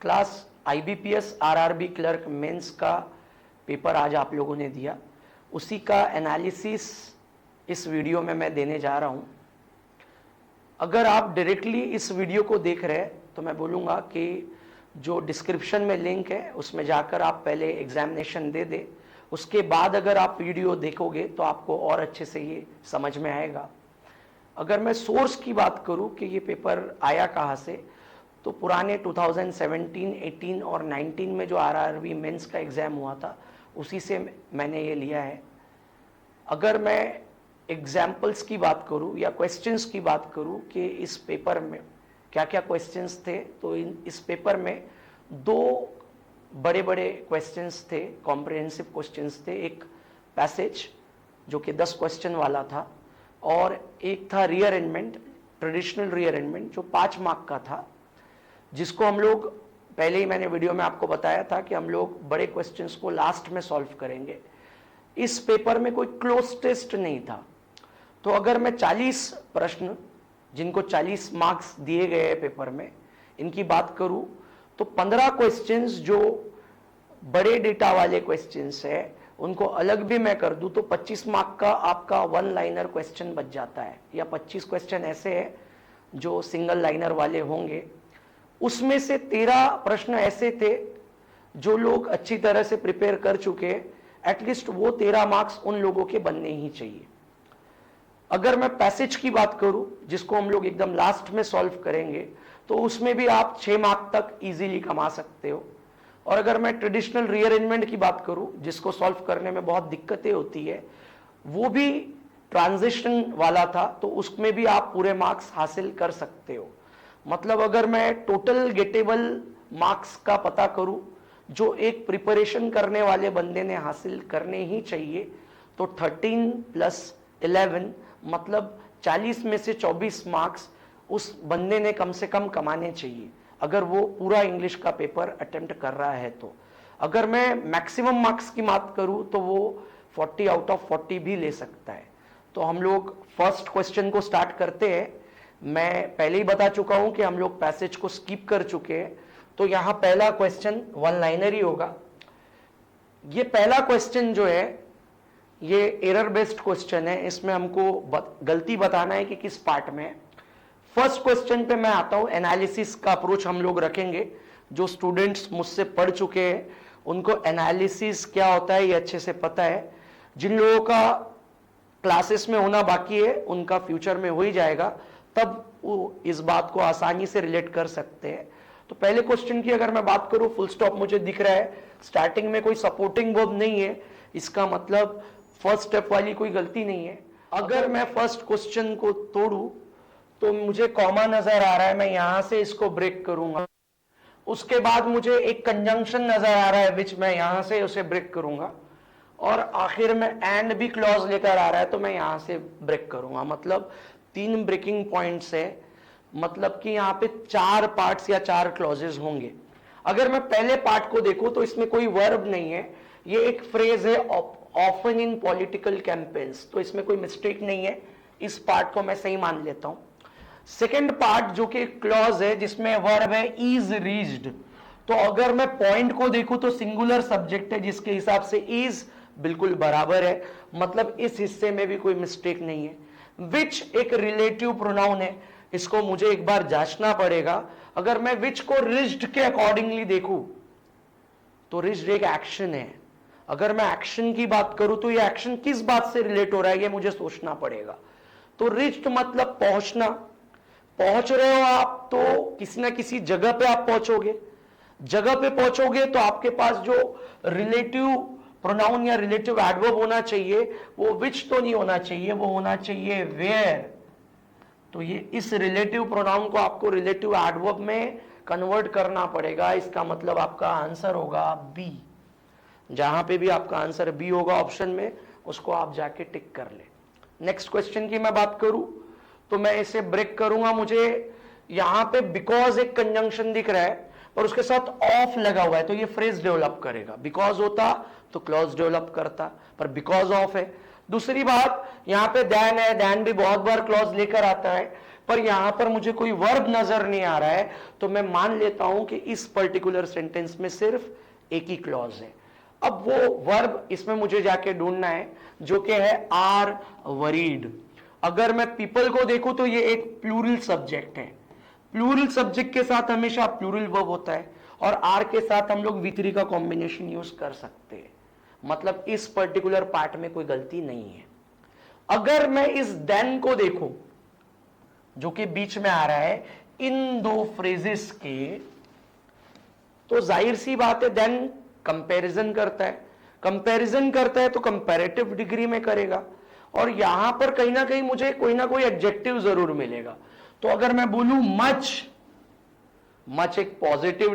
Class IBPS RRB clerk mains का paper आज आप लोगों ने दिया, उसी का एनालिसिस इस वीडियो में मैं देने जा रहा हूँ। अगर आप डायरेक्टली इस वीडियो को देख रहे हैं तो मैं बोलूँगा कि जो डिस्क्रिप्शन में लिंक है उसमें जाकर आप पहले एग्जामिनेशन दे दें, उसके बाद अगर आप वीडियो देखोगे तो आपको और अच्छे से ये समझ में आएगा। अगर मैं सोर्स की बात करूं कि ये पेपर आया कहाँ से, तो पुराने 2017, 18 और 19 में जो आरआरबी मेंस का एग्ज़ाम हुआ था उसी से मैंने ये लिया है। अगर मैं एग्जाम्पल्स की बात करूं या क्वेश्चंस की बात करूं कि इस पेपर में क्या क्या क्वेश्चंस थे, तो इस पेपर में दो बड़े बड़े क्वेश्चंस थे, कॉम्प्रिहेंसिव क्वेश्चंस थे। एक पैसेज जो कि 10 क्वेश्चन वाला था और एक था रीअरेंजमेंट, ट्रेडिशनल रीअरेंजमेंट जो 5 मार्क का था, जिसको हम लोग पहले ही मैंने वीडियो में आपको बताया था कि हम लोग बड़े क्वेश्चंस को लास्ट में सॉल्व करेंगे। इस पेपर में कोई क्लोज टेस्ट नहीं था, तो अगर मैं 40 प्रश्न जिनको 40 मार्क्स दिए गए हैं पेपर में, इनकी बात करूं तो 15 क्वेश्चंस जो बड़े डेटा वाले क्वेश्चंस है उनको अलग भी मैं कर दूं तो 25 मार्क का आपका वन लाइनर क्वेश्चन बच जाता है, या 25 क्वेश्चन ऐसे हैं जो सिंगल लाइनर वाले होंगे। उसमें से 13 प्रश्न ऐसे थे जो लोग अच्छी तरह से प्रिपेयर कर चुके, एटलीस्ट वो 13 मार्क्स उन लोगों के बनने ही चाहिए। अगर मैं पैसेज की बात करूं जिसको हम लोग एकदम लास्ट में सॉल्व करेंगे, तो उसमें भी आप 6 मार्क तक इजीली कमा सकते हो। और अगर मैं ट्रेडिशनल रीअरेंजमेंट की बात करूं जिसको सॉल्व करने में बहुत दिक्कतें होती है, वो भी ट्रांजिशन वाला था, तो उसमें भी आप पूरे मार्क्स हासिल कर सकते हो। मतलब अगर मैं टोटल गेटेबल मार्क्स का पता करूं जो एक प्रिपरेशन करने वाले बंदे ने हासिल करने ही चाहिए, तो 13 + 11 मतलब 40 में से 24 मार्क्स उस बंदे ने कम से कम कमाने चाहिए अगर वो पूरा इंग्लिश का पेपर अटेम्प्ट कर रहा है। तो अगर मैं मैक्सिमम मार्क्स की बात करूं तो वो 40 आउट ऑफ 40 भी ले सकता है। तो हम लोग फर्स्ट क्वेश्चन को स्टार्ट करते हैं। मैं पहले ही बता चुका हूं कि हम लोग पैसेज को स्किप कर चुके हैं, तो यहां पहला क्वेश्चन वन लाइनर ही होगा। ये पहला क्वेश्चन जो है ये एरर बेस्ड क्वेश्चन है, इसमें हमको गलती बताना है कि किस पार्ट में है। फर्स्ट क्वेश्चन पे मैं आता हूं, एनालिसिस का अप्रोच हम लोग रखेंगे। जो स्टूडेंट्स मुझसे पढ़ चुके हैं उनको एनालिसिस क्या होता है ये अच्छे से पता है। जिन लोगों का क्लासेस में होना बाकी है उनका फ्यूचर में हो ही जाएगा, तब वो इस बात को आसानी से रिलेट कर सकते हैं। तो पहले क्वेश्चन की अगर मैं बात करूं, फुल स्टॉप मुझे दिख रहा है, स्टार्टिंग में कोई सपोर्टिंग वर्ब नहीं है, इसका मतलब फर्स्ट स्टेप वाली कोई गलती नहीं है। अगर मैं फर्स्ट क्वेश्चन को तोड़ू तो मुझे कॉमा नजर आ रहा है, मैं यहां से इसको ब्रेक करूंगा। उसके बाद मुझे एक कंजंक्शन नजर आ रहा है विच मैं यहां से उसे ब्रेक करूंगा, और आखिर में एंड भी क्लॉज लेकर आ रहा है तो मैं यहां से ब्रेक करूंगा। मतलब 3 ब्रेकिंग पॉइंट्स है, मतलब कि यहां पे 4 पार्ट्स या 4 क्लॉजेस होंगे। अगर मैं पहले पार्ट को देखूं तो इसमें कोई वर्ब नहीं है, ये एक फ्रेज है, ऑफन इन पॉलिटिकल कैंपेन्स, तो इसमें कोई मिस्टेक नहीं है, इस पार्ट को मैं सही मान लेता हूं। सेकेंड पार्ट जो कि क्लॉज है जिसमें वर्ब है इज रीच्ड, तो अगर मैं पॉइंट को देखूं तो सिंगुलर सब्जेक्ट है जिसके हिसाब से इज बिल्कुल बराबर है, मतलब इस हिस्से में भी कोई मिस्टेक नहीं है। विच एक रिलेटिव प्रोनाउन है, इसको मुझे एक बार जांचना पड़ेगा। अगर मैं विच को रिच्ड के अकॉर्डिंगली देखूं तो रिच्ड एक एक्शन है। अगर मैं एक्शन की बात करूं तो ये एक्शन किस बात से रिलेट हो रहा है ये मुझे सोचना पड़ेगा। तो रिच्ड मतलब पहुंचना, पहुंच रहे हो आप तो किसी ना किसी जगह पे आप पहुंचोगे, जगह पे पहुंचोगे तो आपके पास जो रिलेटिव प्रोनाउन या रिलेटिव एडवर्ब होना चाहिए वो विच तो नहीं होना चाहिए, वो होना चाहिए वेयर। तो ये इस रिलेटिव प्रोनाउन को आपको रिलेटिव एडवर्ब में कन्वर्ट करना पड़ेगा। इसका मतलब आपका आंसर होगा बी। जहां पे भी आपका आंसर बी होगा ऑप्शन में, उसको आप जाके टिक कर ले। नेक्स्ट क्वेश्चन की मैं बात करूं तो मैं इसे ब्रेक करूंगा। मुझे यहां पे बिकॉज एक कंजंक्शन दिख रहा है और उसके साथ ऑफ लगा हुआ है, तो ये फ्रेज डेवलप करेगा। बिकॉज होता तो क्लॉज डेवलप करता, पर बिकॉज ऑफ है। दूसरी बात, यहां पे दैन है, दैन भी बहुत बार क्लॉज लेकर आता है, पर यहां पर मुझे कोई वर्ब नजर नहीं आ रहा है, तो मैं मान लेता हूं कि इस पर्टिकुलर सेंटेंस में सिर्फ एक ही क्लॉज है। अब वो वर्ब इसमें मुझे जाके ढूंढना है जो कि है आर वरीड। अगर मैं पीपल को देखूं तो ये एक प्लूरल सब्जेक्ट है, प्लूरल सब्जेक्ट के साथ हमेशा प्लूरल वर्ब होता है, और आर के साथ हम लोग V3 का कॉम्बिनेशन यूज कर सकते हैं। मतलब इस पर्टिकुलर पार्ट में कोई गलती नहीं है। अगर मैं इस देन को देखूं जो कि बीच में आ रहा है इन दो फ्रेजेस के, तो जाहिर सी बात है देन कंपैरिजन करता है, कंपैरिजन करता है तो कंपैरेटिव डिग्री में करेगा, और यहां पर कहीं ना कहीं मुझे कोई ना कोई एडजेक्टिव जरूर मिलेगा। तो अगर मैं बोलूं मच, मच एक पॉजिटिव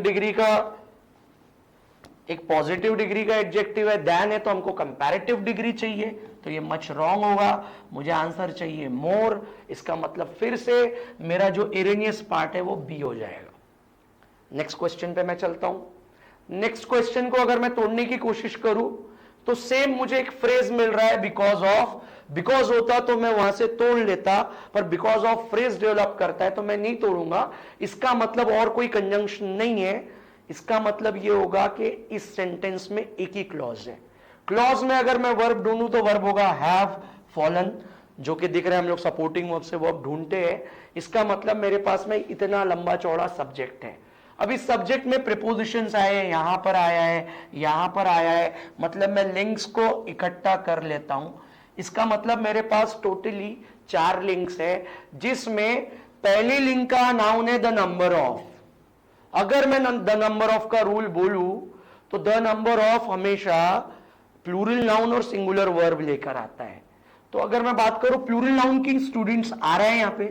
डिग्री का एडजेक्टिव है, देन है तो हमको कंपैरेटिव डिग्री चाहिए, तो ये मच रॉन्ग होगा, मुझे आंसर चाहिए मोर। इसका मतलब फिर से मेरा जो इरेनियस पार्ट है वो बी हो जाएगा। नेक्स्ट क्वेश्चन पे मैं चलता हूं। नेक्स्ट क्वेश्चन को अगर मैं तोड़ने की कोशिश करूं तो सेम मुझे एक फ्रेज मिल रहा है बिकॉज ऑफ, बिकॉज होता तो मैं वहां से तोड़ लेता, पर बिकॉज ऑफ फ्रेज डेवलप करता है तो मैं नहीं तोड़ूंगा। इसका मतलब और कोई कंजंक्शन नहीं है, इसका मतलब ये होगा कि इस सेंटेंस में एक ही क्लॉज है। क्लॉज में अगर मैं वर्ब ढूंढूं तो वर्ब होगा हैव फॉलन, जो कि दिख रहा है हम लोग सपोर्टिंग वर्ब से वर्ब ढूंढते हैं। इसका मतलब मेरे पास में इतना लंबा चौड़ा सब्जेक्ट है। अब इस सब्जेक्ट में प्रीपोजिशंस आए हैं, यहां पर आया है, यहां पर आया है, मतलब मैं लिंक्स को इकट्ठा कर लेता हूं। इसका मतलब मेरे पास टोटली 4 लिंक्स है, जिसमें पहली लिंक का नाउन है द नंबर ऑफ। अगर मैं द नंबर ऑफ का रूल बोलूं तो द नंबर ऑफ हमेशा प्लूरल नाउन और सिंगुलर वर्ब लेकर आता है। तो अगर मैं बात करूं प्लूरल नाउन की स्टूडेंट्स आ रहे हैं यहां पे,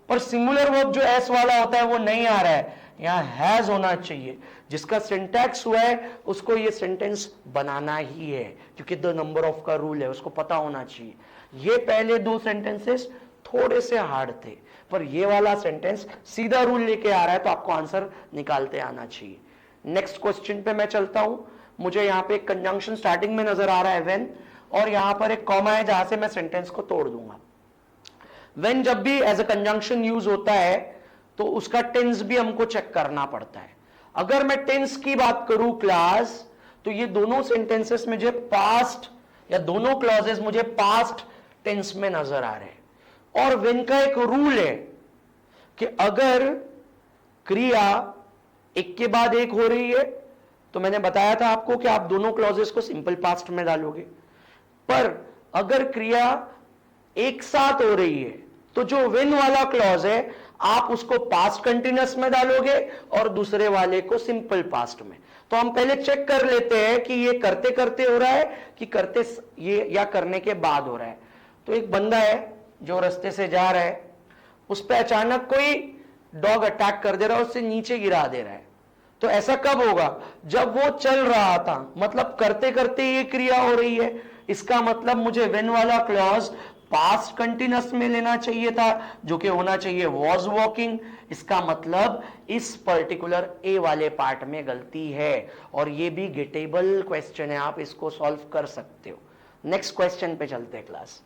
पर सिंगुलर वर्ब जो एस वाला होता है वो नहीं आ रहा है, यहां हैज होना चाहिए। जिसका सिंटैक्स हुआ है उसको ये सेंटेंस बनाना ही है, क्योंकि द नंबर ऑफ का रूल है, उसको पता होना चाहिए। ये पहले 2 सेंटेंसेस थोड़े से हार्ड थे, पर ये वाला सेंटेंस सीधा रूल लेके आ रहा है, तो आपको आंसर निकालते आना चाहिए। नेक्स्ट क्वेश्चन पे मैं चलता हूं। मुझे यहां पे एक कंजंक्शन स्टार्टिंग में नजर आ रहा है व्हेन, और यहां पर एक कॉमा है जहां से मैं सेंटेंस को तोड़ दूंगा। व्हेन जब भी एज अ कंजंक्शन यूज होता है तो उसका टेंस भी हमको चेक करना पड़ता है। अगर मैं टेंस की बात करूं क्लास, तो ये दोनों सेंटेंसेस मुझे पास्ट, या दोनों क्लॉजेस मुझे पास्ट टेंस में नजर आ रहे हैं। और व्हेन का एक रूल है कि अगर क्रिया एक के बाद एक हो रही है, तो मैंने बताया था आपको कि आप दोनों क्लॉजेस को सिंपल पास्ट में डालोगे, पर अगर क्रिया एक साथ हो रही है तो जो व्हेन वाला क्लॉज है आप उसको पास्ट कंटिन्यूअस में डालोगे और दूसरे वाले को सिंपल पास्ट में। तो हम पहले चेक कर लेते हैं कि ये करते करते हो रहा है कि करते ये या करने के बाद हो रहा है। तो एक बंदा है जो रास्ते से जा रहा है, उस पर अचानक कोई डॉग अटैक कर दे रहा है, उससे नीचे गिरा दे रहा है। तो ऐसा कब होगा? जब वो चल रहा था, मतलब करते करते ये क्रिया हो रही है। इसका मतलब मुझे व्हेन वाला क्लॉज पास्ट कंटिन्यूअस में लेना चाहिए था, जो कि होना चाहिए वॉज वॉकिंग। इसका मतलब इस पर्टिकुलर ए वाले पार्ट में गलती है, और ये भी गेटेबल क्वेश्चन है, आप इसको सॉल्व कर सकते हो। नेक्स्ट क्वेश्चन पे चलते हैं क्लास।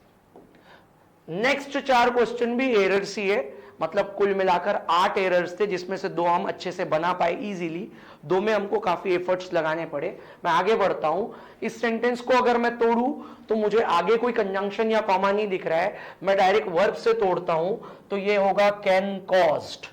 नेक्स्ट 4 क्वेश्चन भी एरर्स ही है, मतलब कुल मिलाकर 8 एरर्स थे, जिसमें से 2 हम अच्छे से बना पाए इजीली, 2 में हमको काफी एफर्ट्स लगाने पड़े। मैं आगे बढ़ता हूं। इस सेंटेंस को अगर मैं तोड़ूं तो मुझे आगे कोई कंजंक्शन या कॉमा नहीं दिख रहा है, मैं डायरेक्ट वर्ब से तोड़ता हूं, तो ये होगा कैन कॉज्ड।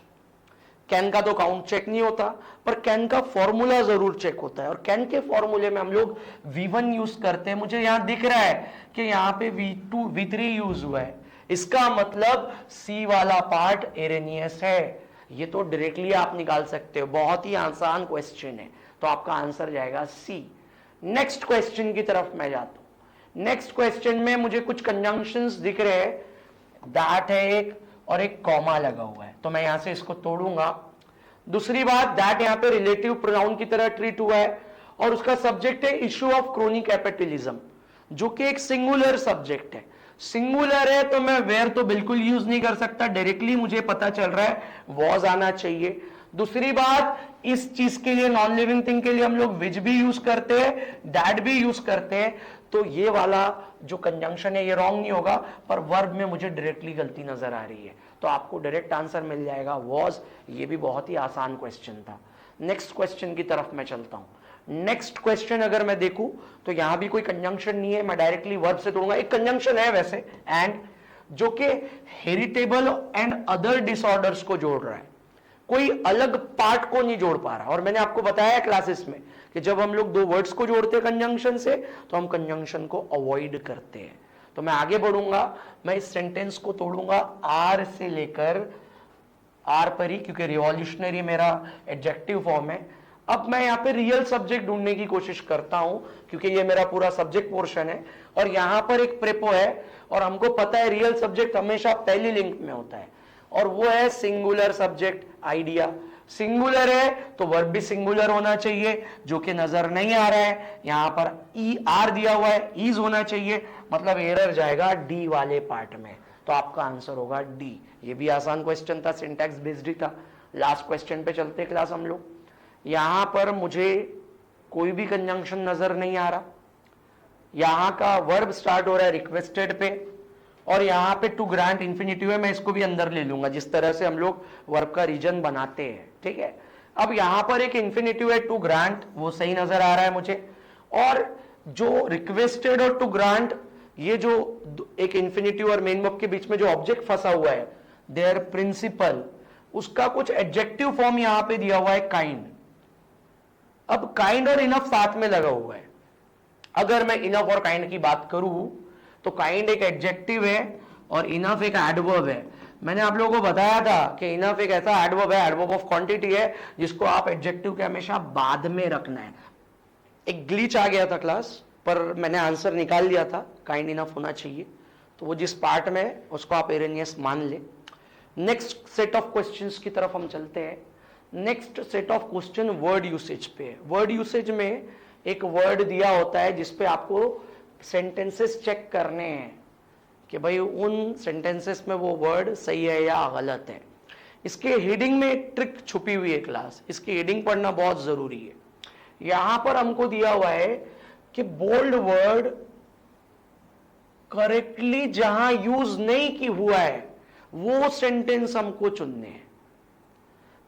कैन का तो काउंट चेक नहीं होता, पर कैन का फॉर्मूला जरूर चेक होता है, और कैन के फॉर्मूले में हम लोग V1 यूज करते हैं। मुझे यहां दिख रहा है कि यहां पे V2 V3 यूज हुआ है, इसका मतलब सी वाला पार्ट एरेनियस है। ये तो डायरेक्टली आप निकाल सकते हो, बहुत ही आसान क्वेश्चन है, तो आपका आंसर जाएगा सी। नेक्स्ट क्वेश्चन की तरफ मैं जाता हूं। नेक्स्ट क्वेश्चन में मुझे कुछ कंजंक्शंस दिख रहे हैं, दैट है एक, और एक कॉमा लगा हुआ है, तो मैं यहां से इसको तोड़ूंगा। दूसरी बात, दैट यहां पे रिलेटिव प्रोनाउन की तरह ट्रीट हुआ है, और उसका सब्जेक्ट है इश्यू ऑफ क्रोनिक एपिटिलिज्म, जो कि एक सिंगुलर सब्जेक्ट है। सिंगुलर है तो मैं वेयर तो बिल्कुल यूज नहीं कर सकता, डायरेक्टली मुझे पता चल रहा है वॉज आना चाहिए। दूसरी बात, इस चीज के लिए, नॉन लिविंग थिंग के लिए हम लोग विच भी यूज करते हैं, दैट भी यूज करते हैं, तो ये वाला जो कंजंक्शन है ये रॉन्ग नहीं होगा, पर वर्ब में मुझे डायरेक्टली गलती नजर आ रही है, तो आपको डायरेक्ट आंसर मिल जाएगा वॉज। ये भी बहुत ही आसान क्वेश्चन था। नेक्स्ट क्वेश्चन की तरफ मैं चलता हूं। नेक्स्ट क्वेश्चन अगर मैं देखूं तो यहां भी कोई कंजंक्शन नहीं है, मैं डायरेक्टली वर्ब से तोड़ूंगा। एक कंजंक्शन है वैसे, एंड, जो कि हेरिटेबल एंड अदर डिसऑर्डर्स को जोड़ रहा है, कोई अलग पार्ट को नहीं जोड़ पा रहा। और मैंने आपको बताया क्लासेस में कि जब हम लोग दो वर्ड्स को जोड़ते हैं कंजंक्शन से, तो हम कंजंक्शन को अवॉइड करते हैं। तो मैं आगे बढ़ूंगा, मैं इस सेंटेंस को तोड़ूंगा आर से लेकर आर पर ही, क्योंकि रिवॉल्यूशनरी मेरा एडजेक्टिव फॉर्म है। अब मैं यहां पे रियल सब्जेक्ट ढूंढने की कोशिश करता हूं, क्योंकि ये मेरा पूरा सब्जेक्ट पोर्शन है, और यहां पर एक प्रेपो है, और हमको पता है रियल सब्जेक्ट हमेशा पहली लिंक में होता है, और वो है सिंगुलर सब्जेक्ट आइडिया। सिंगुलर है तो वर्ब भी सिंगुलर होना चाहिए, जो कि नजर नहीं आ रहा है। यहां पर ई आर दिया हुआ है, ईज होना चाहिए, मतलब एरर जाएगा डी वाले पार्ट में, तो आपका आंसर होगा डी। ये भी आसान क्वेश्चन था, सिंटैक्स बेस्ड ही था। लास्ट क्वेश्चन पे चलते क्लास हम लोग। यहां पर मुझे कोई भी कंजंक्शन नजर नहीं आ रहा, यहां का वर्ब स्टार्ट हो रहा है रिक्वेस्टेड पे, और यहां पे टू ग्रांट इंफिनिटिव है, मैं इसको भी अंदर ले लूंगा जिस तरह से हम लोग वर्ब का रीजन बनाते हैं, ठीक है। अब यहां पर एक इंफिनिटिव है टू ग्रांट, वो सही नजर आ रहा है मुझे, और जो रिक्वेस्टेड और टू ग्रांट, ये जो एक इंफिनिटिव और मेन वर्ब के बीच में जो ऑब्जेक्ट फंसा हुआ है, देयर प्रिंसिपल, उसका कुछ एडजेक्टिव फॉर्म यहां पे दिया हुआ है काइंड। अब काइंड और इनफ साथ में लगा हुआ है। अगर मैं इनफ और काइंड की बात करूं तो काइंड एक एडजेक्टिव है और इनफ एक एडवर्ब है। मैंने आप लोगों को बताया था कि इनफ एक ऐसा एडवर्ब है, एडवर्ब ऑफ क्वांटिटी है, जिसको आप एडजेक्टिव के हमेशा बाद में रखना है। एक ग्लिच आ गया था क्लास, पर मैंने आंसर निकाल लिया था, काइंड इनफ होना चाहिए, तो वो जिस पार्ट में है उसको आप एरेनियस मान ले। नेक्स्ट सेट ऑफ क्वेश्चंस की तरफ हम चलते हैं। Next set of question word usage पे। वर्ड यूसेज में एक वर्ड दिया होता है जिसपे आपको सेंटेंसेस चेक करने हैं कि भाई उन सेंटेंसेस में वो वर्ड सही है या गलत है। इसके हेडिंग में एक ट्रिक छुपी हुई है क्लास, इसकी हेडिंग पढ़ना बहुत जरूरी है। यहां पर हमको दिया हुआ है कि बोल्ड वर्ड करेक्टली जहां यूज नहीं की हुआ है वो सेंटेंस हमको चुनने हैं।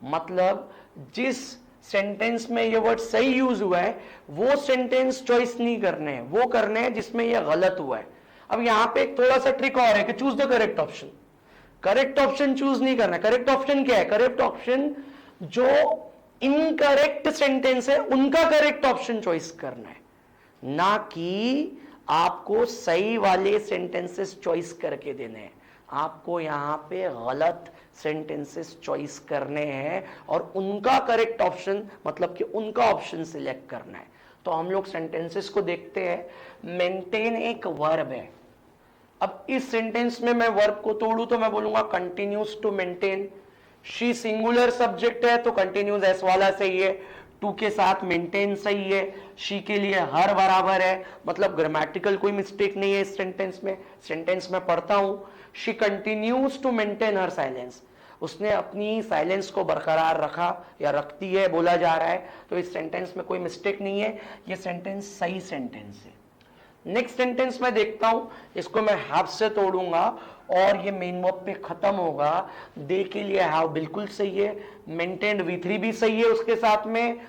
मतलब जिस सेंटेंस में ये वर्ड सही यूज हुआ है वो सेंटेंस चॉइस नहीं करने हैं, वो करने हैं जिसमें ये गलत हुआ है। अब यहां पे एक थोड़ा सा ट्रिक और है कि choose the correct option. Correct option choose नहीं करना है। करेक्ट ऑप्शन क्या है? करेक्ट ऑप्शन जो इनकरेक्ट सेंटेंस है उनका करेक्ट ऑप्शन चॉइस करना है, ना कि आपको सही वाले सेंटेंसेस चॉइस करके देने हैं। आपको यहां पे गलत सेंटेंसेस चॉइस करने हैं और उनका करेक्ट ऑप्शन, मतलब कि उनका ऑप्शन सिलेक्ट करना है। तो हम लोग सेंटेंसेस को देखते हैं। मेंटेन एक वर्ब है। अब इस सेंटेंस में मैं वर्ब को तोड़ूं तो मैं बोलूंगा continues to maintain. She singular subject है तो कंटिन्यूज एस वाला सही है, टू के साथ मेंटेन सही है, शी के लिए हर बराबर है, मतलब ग्रामेटिकल कोई मिस्टेक नहीं है इस सेंटेंस में। सेंटेंस में पढ़ता हूं, she continues to maintain her silence, उसने अपनी साइलेंस को बरकरार रखा या रखती है बोला जा रहा है, तो इस सेंटेंस में कोई मिस्टेक नहीं है, ये सेंटेंस सही सेंटेंस है। नेक्स्ट सेंटेंस में देखता हूं, इसको मैं हैव से तोड़ूंगा और ये मेन वर्ब पे खत्म होगा। दे के लिए हैव बिल्कुल सही है, मेंटेन्ड V3 भी सही है उसके साथ में,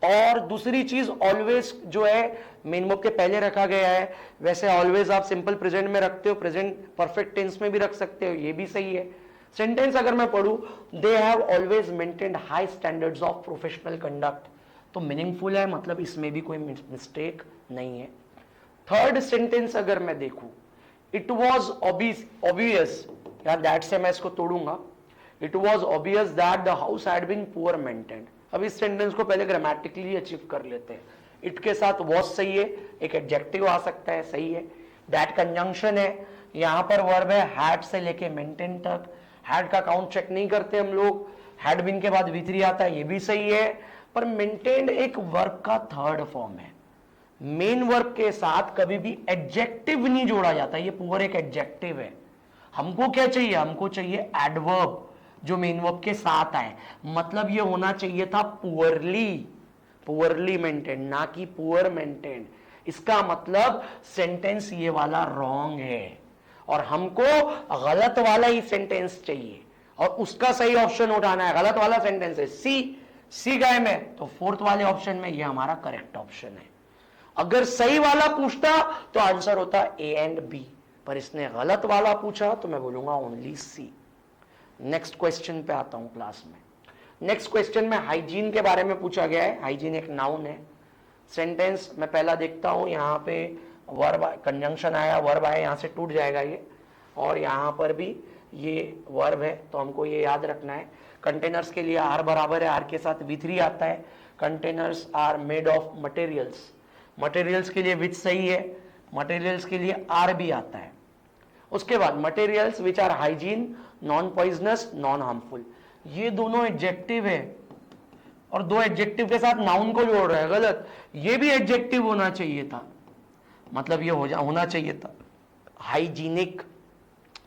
और दूसरी चीज ऑलवेज जो है मेन वर्ब के पहले रखा गया है। वैसे ऑलवेज आप सिंपल प्रेजेंट में रखते हो, प्रेजेंट परफेक्ट टेंस में भी रख सकते हो, ये भी सही है। सेंटेंस अगर मैं पढ़ूं, they have always maintained high standards of professional conduct, तो मीनिंगफुल है, मतलब इसमें भी कोई मिस्टेक नहीं है। थर्ड सेंटेंस अगर मैं देखूं, इट वॉज ऑब्वियस, या दैट से मैं इसको तोड़ूंगा। It was obvious that the house had been poor maintained. अब इस सेंटेंस को पहले ग्रामेटिकली अचीव कर लेते हैं। इट के साथ वॉज सही है, एक एडजेक्टिव आ सकता है, सही है। दैट कंजंक्शन है, यहां पर वर्ब है हैड से लेके मेंटेन तक। हैड का काउंट चेक नहीं करते हम लोग, हैड बीन के बाद V3 आता है, ये भी सही है। पर मेंटेन्ड एक वर्ब का थर्ड फॉर्म है। मेन वर्ब के साथ कभी भी एडजेक्टिव नहीं जोड़ा जाता, ये पुअर एक एडजेक्टिव है। हमको क्या चाहिए? हमको चाहिए एडवर्ब, जो मेन वर्ब के साथ आए, मतलब ये होना चाहिए था पुअरली मेंटेन, ना कि पुअर मेंटेन। इसका मतलब सेंटेंस ये वाला रॉन्ग है और हमको गलत वाला ही सेंटेंस चाहिए और उसका सही ऑप्शन उठाना है। गलत वाला सेंटेंस है सी गए में, तो फोर्थ वाले ऑप्शन में ये हमारा करेक्ट ऑप्शन है। अगर सही वाला पूछता तो आंसर होता ए एंड बी, पर इसने गलत वाला पूछा तो मैं बोलूंगा ओनली सी। नेक्स्ट क्वेश्चन पे आता हूं क्लास में। नेक्स्ट क्वेश्चन में हाइजीन के बारे में पूछा गया है। हाइजीन एक नाउन है। सेंटेंस मैं पहला देखता हूं, यहां पे वर्ब कंजंक्शन आया, वर्ब आया, यहां से टूट जाएगा ये, और यहां पर भी ये वर्ब है, तो हमको ये याद रखना है। कंटेनर्स के लिए आर बराबर है, आर के साथ V3 आता है। Containers are made of materials, materials के लिए विच सही है, मटेरियल्स के लिए आर भी आता है। उसके बाद materials which are hygiene, non poisonous, non harmful, ये दोनों एडजेक्टिव है और दो एडजेक्टिव के साथ नाउन को जोड़ रहा है, गलत। ये भी एडजेक्टिव होना चाहिए था, मतलब ये होना चाहिए था हाइजीनिक,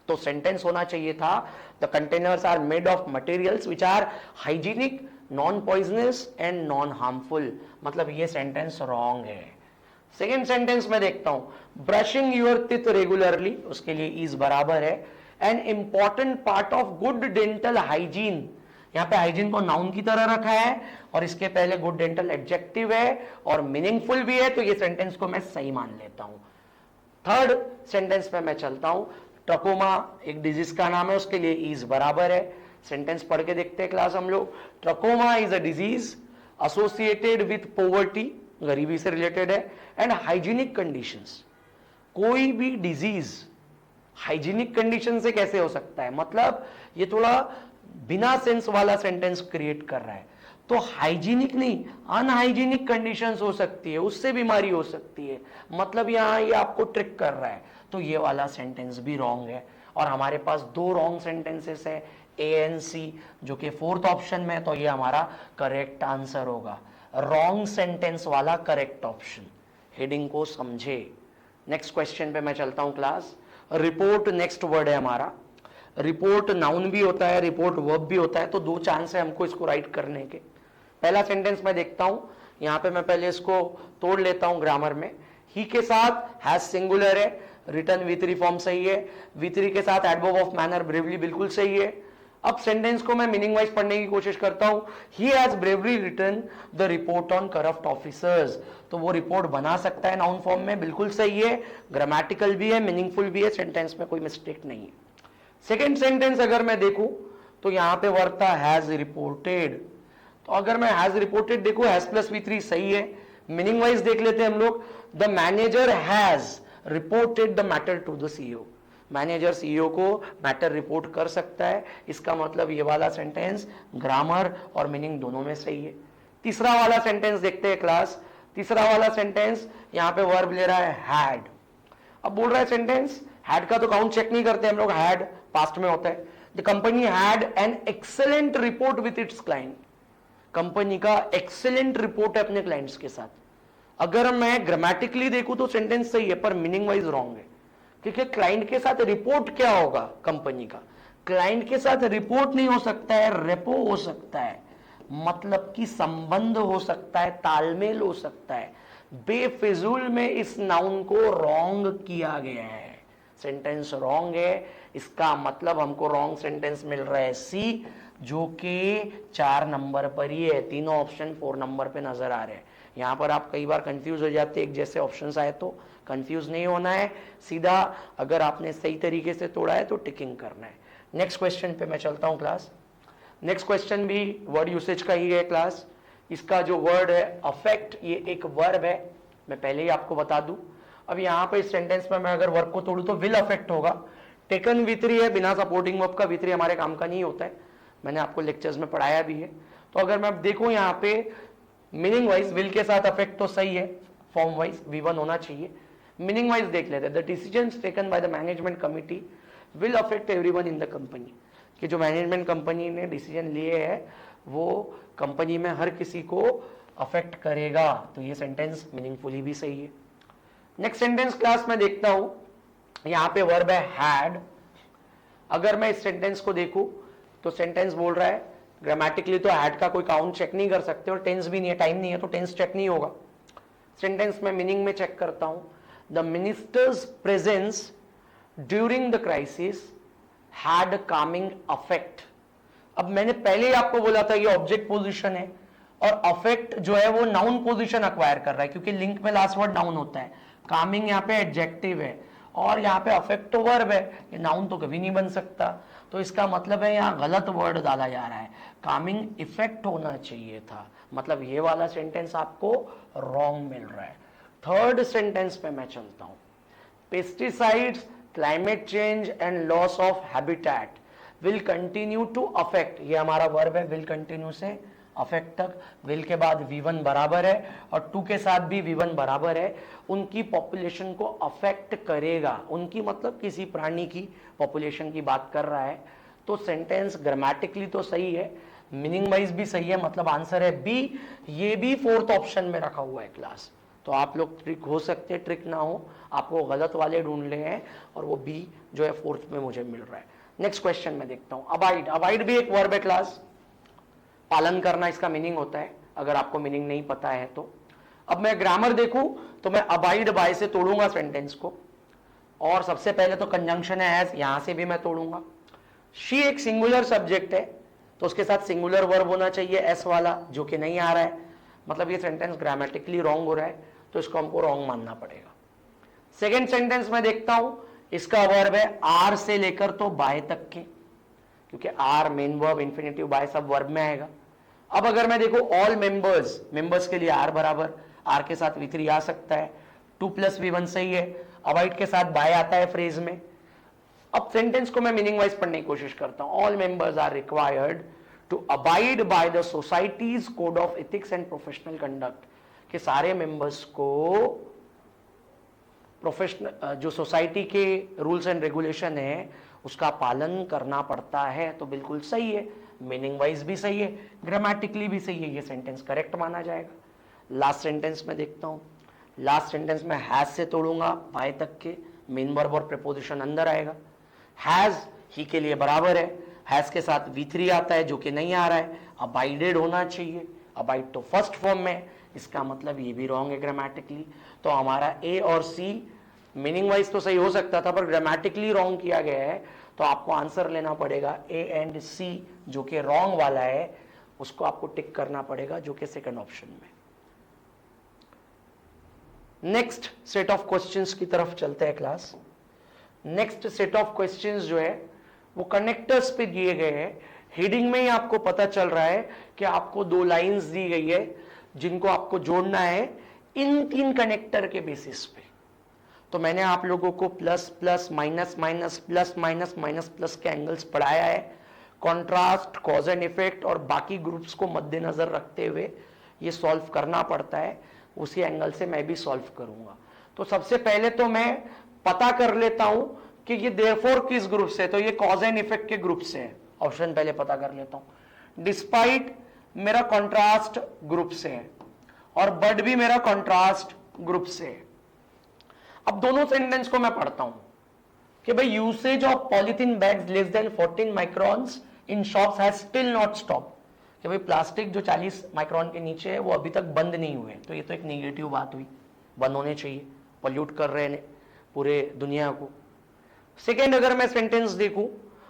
तो सेंटेंस होना चाहिए था the containers are made of materials which are hygienic, non poisonous and non harmful, मतलब ये सेंटेंस रॉन्ग है। सेकेंड सेंटेंस में देखता हूं, ब्रशिंग योर टीथ रेगुलरली, उसके लिए इज बराबर है, an important part of good dental hygiene, यहां पे हाइजीन को नाउन की तरह रखा है और इसके पहले गुड डेंटल एडजेक्टिव है और मीनिंगफुल भी है, तो ये सेंटेंस को मैं सही मान लेता हूं। थर्ड सेंटेंस में मैं चलता हूं, ट्रकोमा एक डिजीज का नाम है, उसके लिए इज बराबर है। सेंटेंस पढ़ के देखते हैं क्लास हम लोग। Trachoma is a disease associated with poverty, गरीबी से रिलेटेड है, एंड हाइजीनिक कंडीशंस। कोई भी डिजीज हाइजीनिक कंडीशन से कैसे हो सकता है, मतलब ये थोड़ा बिना सेंस वाला सेंटेंस क्रिएट कर रहा है। तो हाइजीनिक नहीं, अनहाइजीनिक कंडीशंस हो सकती है, उससे बीमारी हो सकती है, मतलब यहां ये आपको ट्रिक कर रहा है, तो ये वाला सेंटेंस भी रॉन्ग है। और हमारे पास दो रॉन्ग सेंटेंसेस है, ए एंड सी, जो कि फोर्थ ऑप्शन में है, तो ये हमारा करेक्ट आंसर होगा, रॉन्ग सेंटेंस वाला करेक्ट ऑप्शन। हेडिंग को समझे। नेक्स्ट क्वेश्चन पे मैं चलता हूं क्लास। रिपोर्ट नेक्स्ट वर्ड है हमारा। रिपोर्ट नाउन भी होता है, रिपोर्ट वर्ब भी होता है, तो दो चांस है हमको इसको राइट करने के। पहला सेंटेंस मैं देखता हूं, यहां पे मैं पहले इसको तोड़ लेता हूं ग्रामर में। ही के साथ हैज सिंगुलर है, रिटर्न V3 फॉर्म सही है, V3 के साथ एडवर्ब ऑफ मैनर ब्रेवली बिल्कुल सही है। अब सेंटेंस को मैं मीनिंग वाइज पढ़ने की कोशिश करता हूं। He has bravely written the report on corrupt officers, तो वो रिपोर्ट बना सकता है नाउन फॉर्म में, बिल्कुल सही है, ग्रामेटिकल भी है, मीनिंगफुल भी है, सेंटेंस में कोई मिस्टेक नहीं है। सेकेंड सेंटेंस अगर मैं देखूं तो यहां पे वर्ब था हैज रिपोर्टेड, तो अगर मैं हैज रिपोर्टेड देखूं, हैज प्लस V3 सही है। मीनिंग वाइज देख लेते हैं हम लोग। The manager has reported the matter to the CEO, manager CEO को मैटर रिपोर्ट कर सकता है, इसका मतलब ये वाला सेंटेंस ग्रामर और मीनिंग दोनों में सही है। तीसरा वाला सेंटेंस देखते हैं क्लास। तीसरा वाला सेंटेंस यहां पे वर्ब ले रहा है हैड। अब बोल रहा है सेंटेंस, हैड का तो काउंट चेक नहीं करते हम लोग, हैड पास्ट में होता है। The company had an excellent report with its client, company का एक्सेलेंट रिपोर्ट है अपने क्लाइंट्स के साथ। अगर मैं ग्रामेटिकली देखूं तो सेंटेंस सही है, पर मीनिंग वाइज रॉन्ग है, क्योंकि क्लाइंट के साथ रिपोर्ट क्या होगा, कंपनी का क्लाइंट के साथ रिपोर्ट नहीं हो सकता है, रेपो हो सकता है, मतलब कि संबंध हो सकता है, तालमेल हो सकता है। बेफिजूल में इस नाउन को रॉन्ग किया गया है, सेंटेंस रॉन्ग है, इसका मतलब हमको रॉन्ग सेंटेंस मिल रहा है सी, जो कि 4 नंबर पर ही है, तीनों ऑप्शन 4 नंबर पे नजर आ रहे हैं। यहां पर आप कई बार कंफ्यूज हो जाते हैं, एक जैसे ऑप्शंस आए तो कंफ्यूज नहीं होना है, सीधा अगर आपने सही तरीके से तोड़ा है तो टिकिंग करना है। नेक्स्ट क्वेश्चन पे मैं चलता हूं क्लास। नेक्स्ट क्वेश्चन भी वर्ड यूसेज का ही है क्लास। इसका जो वर्ड है अफेक्ट, ये एक वर्ब है, मैं पहले ही आपको बता दूं। अब यहां पर इस सेंटेंस में मैं अगर वर्ब को तोड़ू तो विल अफेक्ट होगा। टेकन V3 है, बिना सपोर्टिंग वर्ब का V3 हमारे काम का नहीं होता है, मैंने आपको लेक्चर्स में पढ़ाया भी है। तो अगर मैं देखूं यहाँ पे मीनिंग वाइज विल के साथ अफेक्ट तो सही है, फॉर्म वाइज V1 होना चाहिए। मीनिंग वाइज देख लेते हैं, the decisions taken by the management committee will affect everyone in the company, कि जो मैनेजमेंट कंपनी ने डिसीजन लिए हैं वो कंपनी में हर किसी को अफेक्ट करेगा, तो ये सेंटेंस मीनिंगफुली भी सही है। नेक्स्ट सेंटेंस क्लास में देखता हूं, यहां पे वर्ब है हैड। अगर मैं इस सेंटेंस को देखूं, तो सेंटेंस बोल रहा है ग्रामेटिकली तो हैड का कोई काउंट चेक नहीं कर सकते और टेंस भी नहीं है, टाइम नहीं है, तो टेंस चेक नहीं होगा। सेंटेंस में मीनिंग में चेक करता हूं, the ministers presence during the crisis had Kameng affect. अब मैंने पहले ही आपको बोला था ये ऑब्जेक्ट पोजीशन है और अफेक्ट जो है वो नाउन पोजीशन अक्वायर कर रहा है, क्योंकि लिंक में लास्ट वर्ड नाउन होता है। कामिंग यहाँ पे एडजेक्टिव है और यहाँ पे अफेक्ट तो वर्ब है, ये नाउन तो कभी नहीं बन सकता। तो इसका मतलब है यहाँ गलत वर्ड डाला जा रहा है, कामिंग इफेक्ट होना चाहिए था, मतलब ये वाला सेंटेंस आपको रॉन्ग मिल रहा है। थर्ड सेंटेंस पे मैं चलता हूं, pesticides, climate change and loss of habitat will continue to affect, ये हमारा वर्ब है, विल कंटिन्यू से अफेक्ट तक, विल के बाद V1 बराबर है और टू के साथ भी V1 बराबर है, उनकी पॉपुलेशन को अफेक्ट करेगा। उनकी मतलब किसी प्राणी की पॉपुलेशन की बात कर रहा है। तो सेंटेंस ग्रामेटिकली तो सही है, मीनिंग वाइज भी सही है, मतलब आंसर है बी। ये भी फोर्थ ऑप्शन में रखा हुआ है क्लास। तो आप लोग ट्रिक हो सकते हैं, ट्रिक ना हो, आपको गलत वाले ढूंढ ले हैं और वो बी जो है फोर्थ में मुझे मिल रहा है। नेक्स्ट क्वेश्चन में देखता हूं, अबाइड। अबाइड भी एक वर्ब है क्लास, पालन करना इसका मीनिंग होता है, अगर आपको मीनिंग नहीं पता है तो। अब मैं ग्रामर देखूं तो मैं अबाइड बाय से तोड़ूंगा सेंटेंस को, और सबसे पहले तो कंजंक्शन है एज, यहां से भी मैं तोड़ूंगा। शी एक सिंगुलर सब्जेक्ट है तो उसके साथ सिंगुलर वर्ब होना चाहिए एस वाला, जो कि नहीं आ रहा है, मतलब ये सेंटेंस ग्रामेटिकली रॉन्ग हो रहा है, तो इसको हमको रॉन्ग मानना पड़ेगा। सेकेंड सेंटेंस में देखता हूं, इसका वर्ब है आर से लेकर तो बाय तक के, क्योंकि are main verb, infinitive, by सब वर्ब में आएगा। अब अगर मैं देखो ऑल मेंबर्स, मेंबर्स के लिए आर बराबर, आर के साथ V3 आ सकता है, 2 + V1 सही है, अवॉइड के साथ बाय आता है फ्रेज में। अब सेंटेंस को मैं मीनिंग वाइज पढ़ने की कोशिश करता हूं, all members are required to abide by the society's code of ethics and professional conduct, कि सारे मेंबर्स को प्रोफेशनल जो सोसाइटी के रूल्स एंड रेगुलेशन है उसका पालन करना पड़ता है। तो बिल्कुल सही है, मीनिंग वाइज भी सही है, ग्रामेटिकली भी सही है, ये सेंटेंस करेक्ट माना जाएगा। लास्ट सेंटेंस में देखता हूं, लास्ट सेंटेंस में हैज से तोड़ूंगा बाय तक के, मेन वर्ब और प्रीपोजिशन अंदर आएगा। हैज ही के लिए बराबर है, हैज के साथ V3 आता है जो कि नहीं आ रहा है, अबाइडेड होना चाहिए, अबाइड तो फर्स्ट फॉर्म में, इसका मतलब ये भी रॉन्ग है ग्रामेटिकली। तो हमारा ए और सी मीनिंग वाइज तो सही हो सकता था पर ग्रामेटिकली रॉन्ग किया गया है, तो आपको आंसर लेना पड़ेगा ए एंड सी, जो कि रॉन्ग वाला है, उसको आपको टिक करना पड़ेगा, जो कि सेकंड ऑप्शन में। नेक्स्ट सेट ऑफ क्वेश्चंस की तरफ चलते हैं class. Next set of questions जो है वो कनेक्टर्स पे दिए गए हैं। हेडिंग में ही आपको पता चल रहा है कि आपको 2 लाइंस दी गई है जिनको आपको जोड़ना है इन 3 कनेक्टर के बेसिस पे। तो मैंने आप लोगों को plus plus minus minus plus minus minus plus के एंगल्स पढ़ाया है, कॉन्ट्रास्ट, कॉज एंड इफेक्ट और बाकी ग्रुप्स को मद्देनजर रखते हुए ये सॉल्व करना पड़ता है, उसी एंगल से मैं भी सॉल्व करूंगा। तो सबसे पहले तो मैं पता कर लेता हूं कि ये देयरफॉर किस ग्रुप से, तो ये कॉज एंड इफेक्ट के ग्रुप से है, ऑप्शन पहले पता कर लेता हूं। डिस्पाइट मेरा कॉन्ट्रास्ट ग्रुप से है और बट भी मेरा कॉन्ट्रास्ट ग्रुप से है। अब दोनों सेंटेंस को मैं पढ़ता हूं कि भाई usage of polythene bags less than 14 microns in shops has still not stop, कि भाई प्लास्टिक जो 40 माइक्रॉन के नीचे है वो अभी तक बंद नहीं हुए, तो ये तो एक नेगेटिव बात हुई, बंद होने चाहिए, पॉल्यूट कर रहे हैं पूरे दुनिया को। सेकेंड अगर मैं सेंटेंस देखूं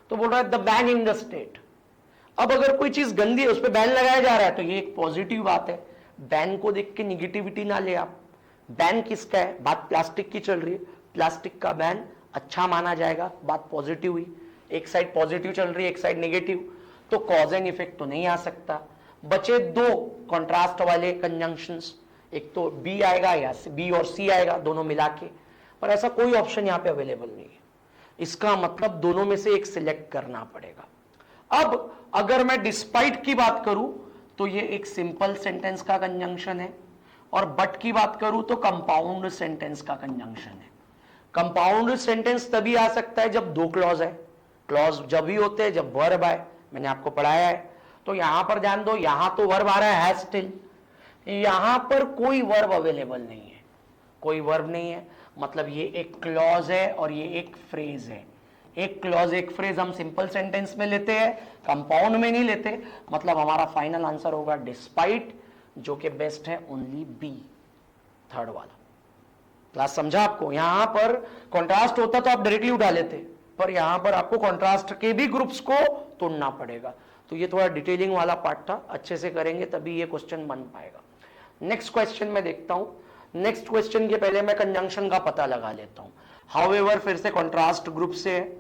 तो बोल रहा है the ban in the state. अब अगर कोई चीज गंदी है उस पर बैन लगाया जा रहा है तो ये एक पॉजिटिव बात है, बैन को देख के निगेटिविटी ना ले आप। बैन किसका है, बात प्लास्टिक की चल रही है, प्लास्टिक का बैन अच्छा माना जाएगा, बात पॉजिटिव हुई। एक साइड पॉजिटिव चल रही है एक साइड नेगेटिव, तो कॉज एंड इफेक्ट तो नहीं आ सकता। बचे 2 कॉन्ट्रास्ट वाले कंजंक्शंस, एक तो बी आएगा या बी और सी आएगा दोनों मिला के, पर ऐसा कोई ऑप्शन यहां पे अवेलेबल नहीं है, इसका मतलब दोनों में से एक सिलेक्ट करना पड़ेगा। अब अगर मैं डिस्पाइट की बात करूं तो ये एक सिंपल सेंटेंस का कंजंक्शन है, और बट की बात करूं तो कंपाउंड सेंटेंस का कंजंक्शन है। कंपाउंड सेंटेंस तभी आ सकता है जब 2 क्लॉज है, क्लॉज जब भी होते हैं जब वर्ब आए, मैंने आपको पढ़ाया है। तो यहां पर ध्यान दो, यहां तो वर्ब आ रहा है हैज स्टिल, यहां पर कोई वर्ब अवेलेबल नहीं है, कोई वर्ब नहीं है, मतलब ये एक क्लॉज है और ये एक फ्रेज है। एक क्लॉज एक फ्रेज हम सिंपल सेंटेंस में लेते हैं, कंपाउंड में नहीं लेते, मतलब हमारा फाइनल आंसर होगा डिस्पाइट, जो कि बेस्ट है ओनली बी, थर्ड वाला। क्लास समझा आपको? यहां पर कॉन्ट्रास्ट होता तो आप डायरेक्टली उठा लेते, पर यहां पर आपको कॉन्ट्रास्ट के भी ग्रुप्स को तोड़ना पड़ेगा। तो ये थोड़ा डिटेलिंग वाला पार्ट था, अच्छे से करेंगे तभी ये क्वेश्चन बन पाएगा। नेक्स्ट क्वेश्चन में देखता हूं। नेक्स्ट क्वेश्चन के पहले मैं कंजंक्शन का पता लगा लेता हूं। हाउएवर फिर से कॉन्ट्रास्ट ग्रुप से है,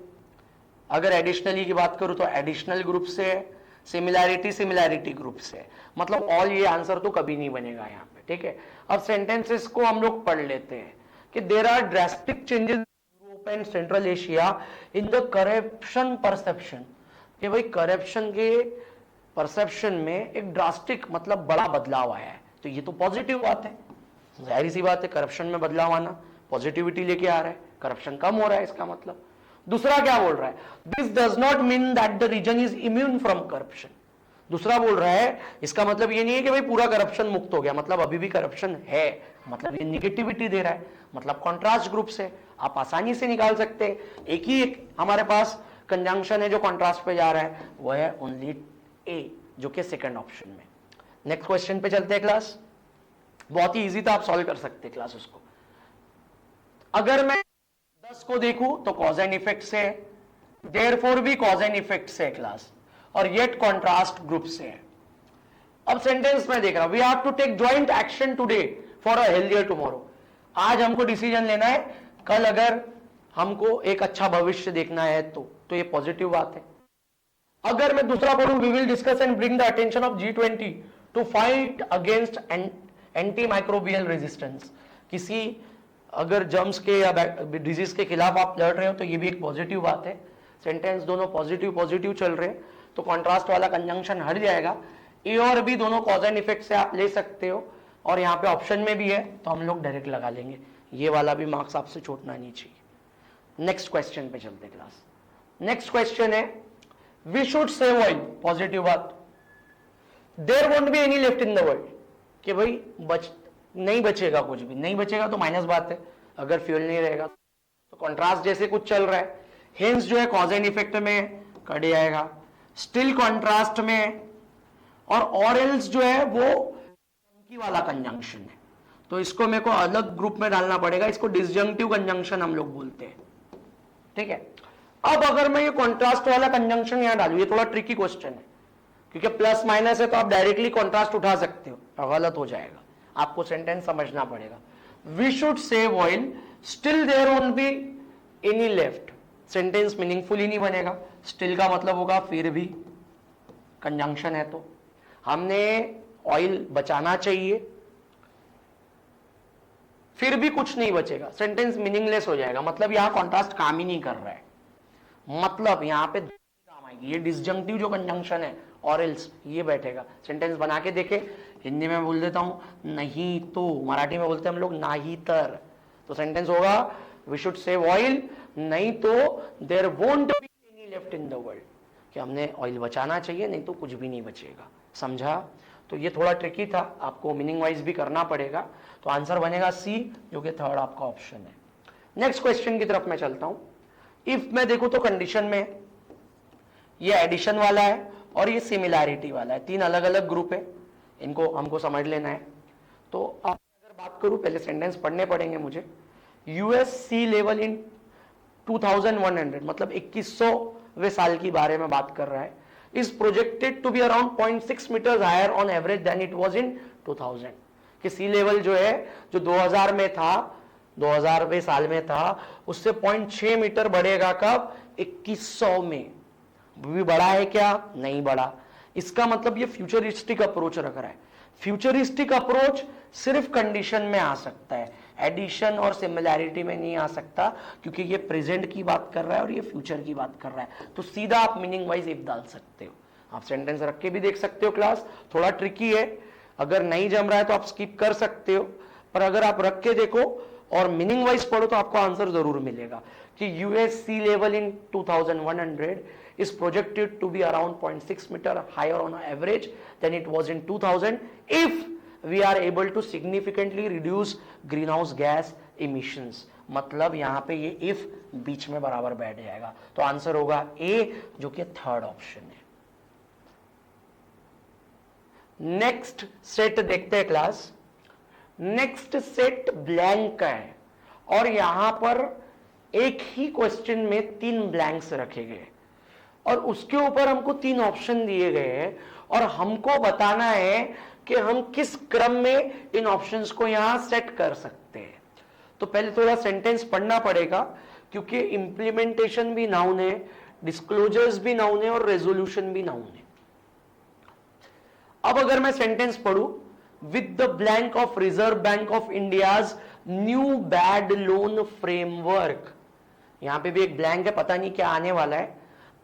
अगर एडिशनली की बात करूं तो एडिशनल ग्रुप से है, सिमिलैरिटी ग्रुप से है, मतलब ऑल ये आंसर तो कभी नहीं बनेगा यहां पे, ठीक है। अब सेंटेंसेस को हम लोग पढ़ लेते हैं कि there are drastic changes Europe and central Asia in the corruption perception, कि भाई करप्शन के परसेप्शन में एक ड्रास्टिक मतलब बड़ा बदलाव आया है, तो ये तो पॉजिटिव बात है, जाहिर सी बात है, करप्शन में बदलाव आना पॉजिटिविटी लेके आ रहा है, करप्शन कम हो रहा है इसका मतलब। दूसरा क्या बोल रहा है, this does not mean that the region is immune from corruption. दूसरा बोल रहा है इसका मतलब ये नहीं है कि भाई पूरा करप्शन मुक्त हो गया, मतलब अभी भी करप्शन है, मतलब ये निगेटिविटी दे रहा है, मतलब कॉन्ट्रास्ट ग्रुप से आप आसानी से निकाल सकते हैं। एक ही एक हमारे पास कंजंक्शन है जो कॉन्ट्रास्ट पे जा रहा है, वो है ओनली ए, जो कि सेकंड ऑप्शन में। नेक्स्ट क्वेश्चन पे चलते हैं क्लास, बहुत ही इजी था, आप सॉल्व कर सकते हैं क्लास उसको। अगर मैं 10 को देखूं तो कॉज एंड इफेक्ट से है, देयरफॉर भी कॉज एंड इफेक्ट से है क्लास, और येट कॉन्ट्रास्ट ग्रुप से है। अब सेंटेंस में देख रहा हूं, we have to take joint action today for a healthier tomorrow. आज हमको डिसीजन लेना है, कल अगर हमको एक अच्छा भविष्य देखना है तो ये पॉजिटिव बात है। अगर मैं दूसरा पढ़ूं, we will discuss and bring the attention of G20 to fight against anti microbial resistance, किसी अगर जर्म्स के या डिजीज के खिलाफ आप लड़ रहे हो तो ये भी एक पॉजिटिव बात है। सेंटेंस दोनों पॉजिटिव पॉजिटिव चल रहे हैं, तो कॉन्ट्रास्ट वाला कंजंक्शन हट जाएगा। ए और बी दोनों कॉज एंड इफेक्ट से आप ले सकते हो, और यहाँ पे ऑप्शन में भी है तो हम लोग डायरेक्ट लगा लेंगे, ये वाला भी मार्क्स आपसे छूटना नहीं चाहिए। नेक्स्ट क्वेश्चन पे चलते क्लास। नेक्स्ट क्वेश्चन है, we should save oil, positive बात। There won't be any left in the world, कि भाई नहीं बचेगा, कुछ भी नहीं बचेगा तो माइनस बात है, अगर फ्यूल नहीं रहेगा तो कॉन्ट्रास्ट जैसे कुछ चल रहा है। हेंस जो है कॉज एंड इफेक्ट में कट जाएगा, स्टिल कॉन्ट्रास्ट में, और एल्स जो है वो की वाला कंजंक्शन है, तो इसको मेरे को अलग ग्रुप में डालना पड़ेगा, इसको डिसजंक्टिव कंजंक्शन हम लोग बोलते हैं, ठीक है। अब अगर मैं ये कॉन्ट्रास्ट वाला कंजंक्शन यहां डालू, ये थोड़ा ट्रिकी क्वेश्चन है, क्योंकि प्लस माइनस है तो आप डायरेक्टली कॉन्ट्रास्ट उठा सकते हो, गलत हो जाएगा, आपको सेंटेंस समझना पड़ेगा। We should save oil, still there won't be any left, sentence meaningful ही नहीं बनेगा। स्टिल का मतलब होगा फिर भी, कंजंक्शन है तो हमने ऑयल बचाना चाहिए, फिर भी कुछ नहीं बचेगा, सेंटेंस मीनिंगलेस हो जाएगा, मतलब यहां कॉन्ट्रास्ट काम ही नहीं कर रहा है, मतलब यहां पे काम आएगी, ये डिसजंक्टिव जो कंजंक्शन है और एल्स ये बैठेगा। सेंटेंस बना के देखे, हिंदी में बोल देता हूं नहीं तो, मराठी में बोलते हैं हम लोग नाही तर, तो सेंटेंस होगा वी शुड सेव ऑयल, नहीं तो there won't be any left in the world, कि हमने ऑयल बचाना चाहिए, नहीं तो कुछ भी नहीं बचेगा। समझा? तो ये थोड़ा ट्रिकी था, आपको मीनिंग वाइज भी करना पड़ेगा, तो आंसर बनेगा सी, जो कि थर्ड आपका ऑप्शन है। नेक्स्ट क्वेश्चन की तरफ मैं चलता हूं। इफ मैं देखूं तो कंडीशन में ये एडिशन वाला है और ये सिमिलैरिटी वाला है, तीन अलग अलग ग्रुप है, इनको हमको समझ लेना है। तो अब अगर बात करूं, पहले सेंटेंस पढ़ने पड़ेंगे मुझे। यूएस सी लेवल इन 2100, मतलब 2100वें साल की बारे में बात कर रहा है, is projected to be around 0.6 meters higher on average than it was in 2000, कि सी लेवल जो है जो 2000 में था, 2000वें साल में था, उससे 0.6 मीटर बढ़ेगा कब? 2100 में। भी बढ़ा है क्या? नहीं बढ़ा। इसका मतलब ये फ्यूचरिस्टिक अप्रोच रख रहा है। फ्यूचरिस्टिक अप्रोच सिर्फ कंडीशन में आ सकता है, एडिशन और सिमिलैरिटी में नहीं आ सकता, क्योंकि ये प्रेजेंट की बात कर रहा है और ये फ्यूचर की बात कर रहा है। तो सीधा आप मीनिंग वाइज इफ डाल सकते हो, आप सेंटेंस रख के भी देख सकते हो। क्लास थोड़ा ट्रिकी है, अगर नहीं जम रहा है तो आप स्किप कर सकते हो, पर अगर आप रख के देखो और मीनिंग वाइज पढ़ो तो आपको आंसर जरूर मिलेगा कि US sea level in 2100 is projected to be around 0.6 meter higher on average than it was in 2000 if we are able to significantly reduce greenhouse gas emissions. मतलब यहां पे ये इफ बीच में बराबर बैठ जाएगा, तो आंसर होगा ए, जो कि थर्ड ऑप्शन है। नेक्स्ट सेट देखते हैं क्लास। नेक्स्ट सेट ब्लैंक का है और यहां पर एक ही क्वेश्चन में 3 ब्लैंक्स रखे गए और उसके ऊपर हमको 3 ऑप्शन दिए गए हैं और हमको बताना है कि हम किस क्रम में इन ऑप्शंस को यहां सेट कर सकते हैं। तो पहले थोड़ा सेंटेंस पढ़ना पड़ेगा क्योंकि इंप्लीमेंटेशन भी नाउन है, डिस्क्लोजर्स भी नाउन है और रेजोल्यूशन भी नाउन है। अब अगर मैं सेंटेंस पढ़ूं, with the blank of Reserve Bank of India's new bad loan framework, यहां पे भी एक ब्लैंक है, पता नहीं क्या आने वाला है,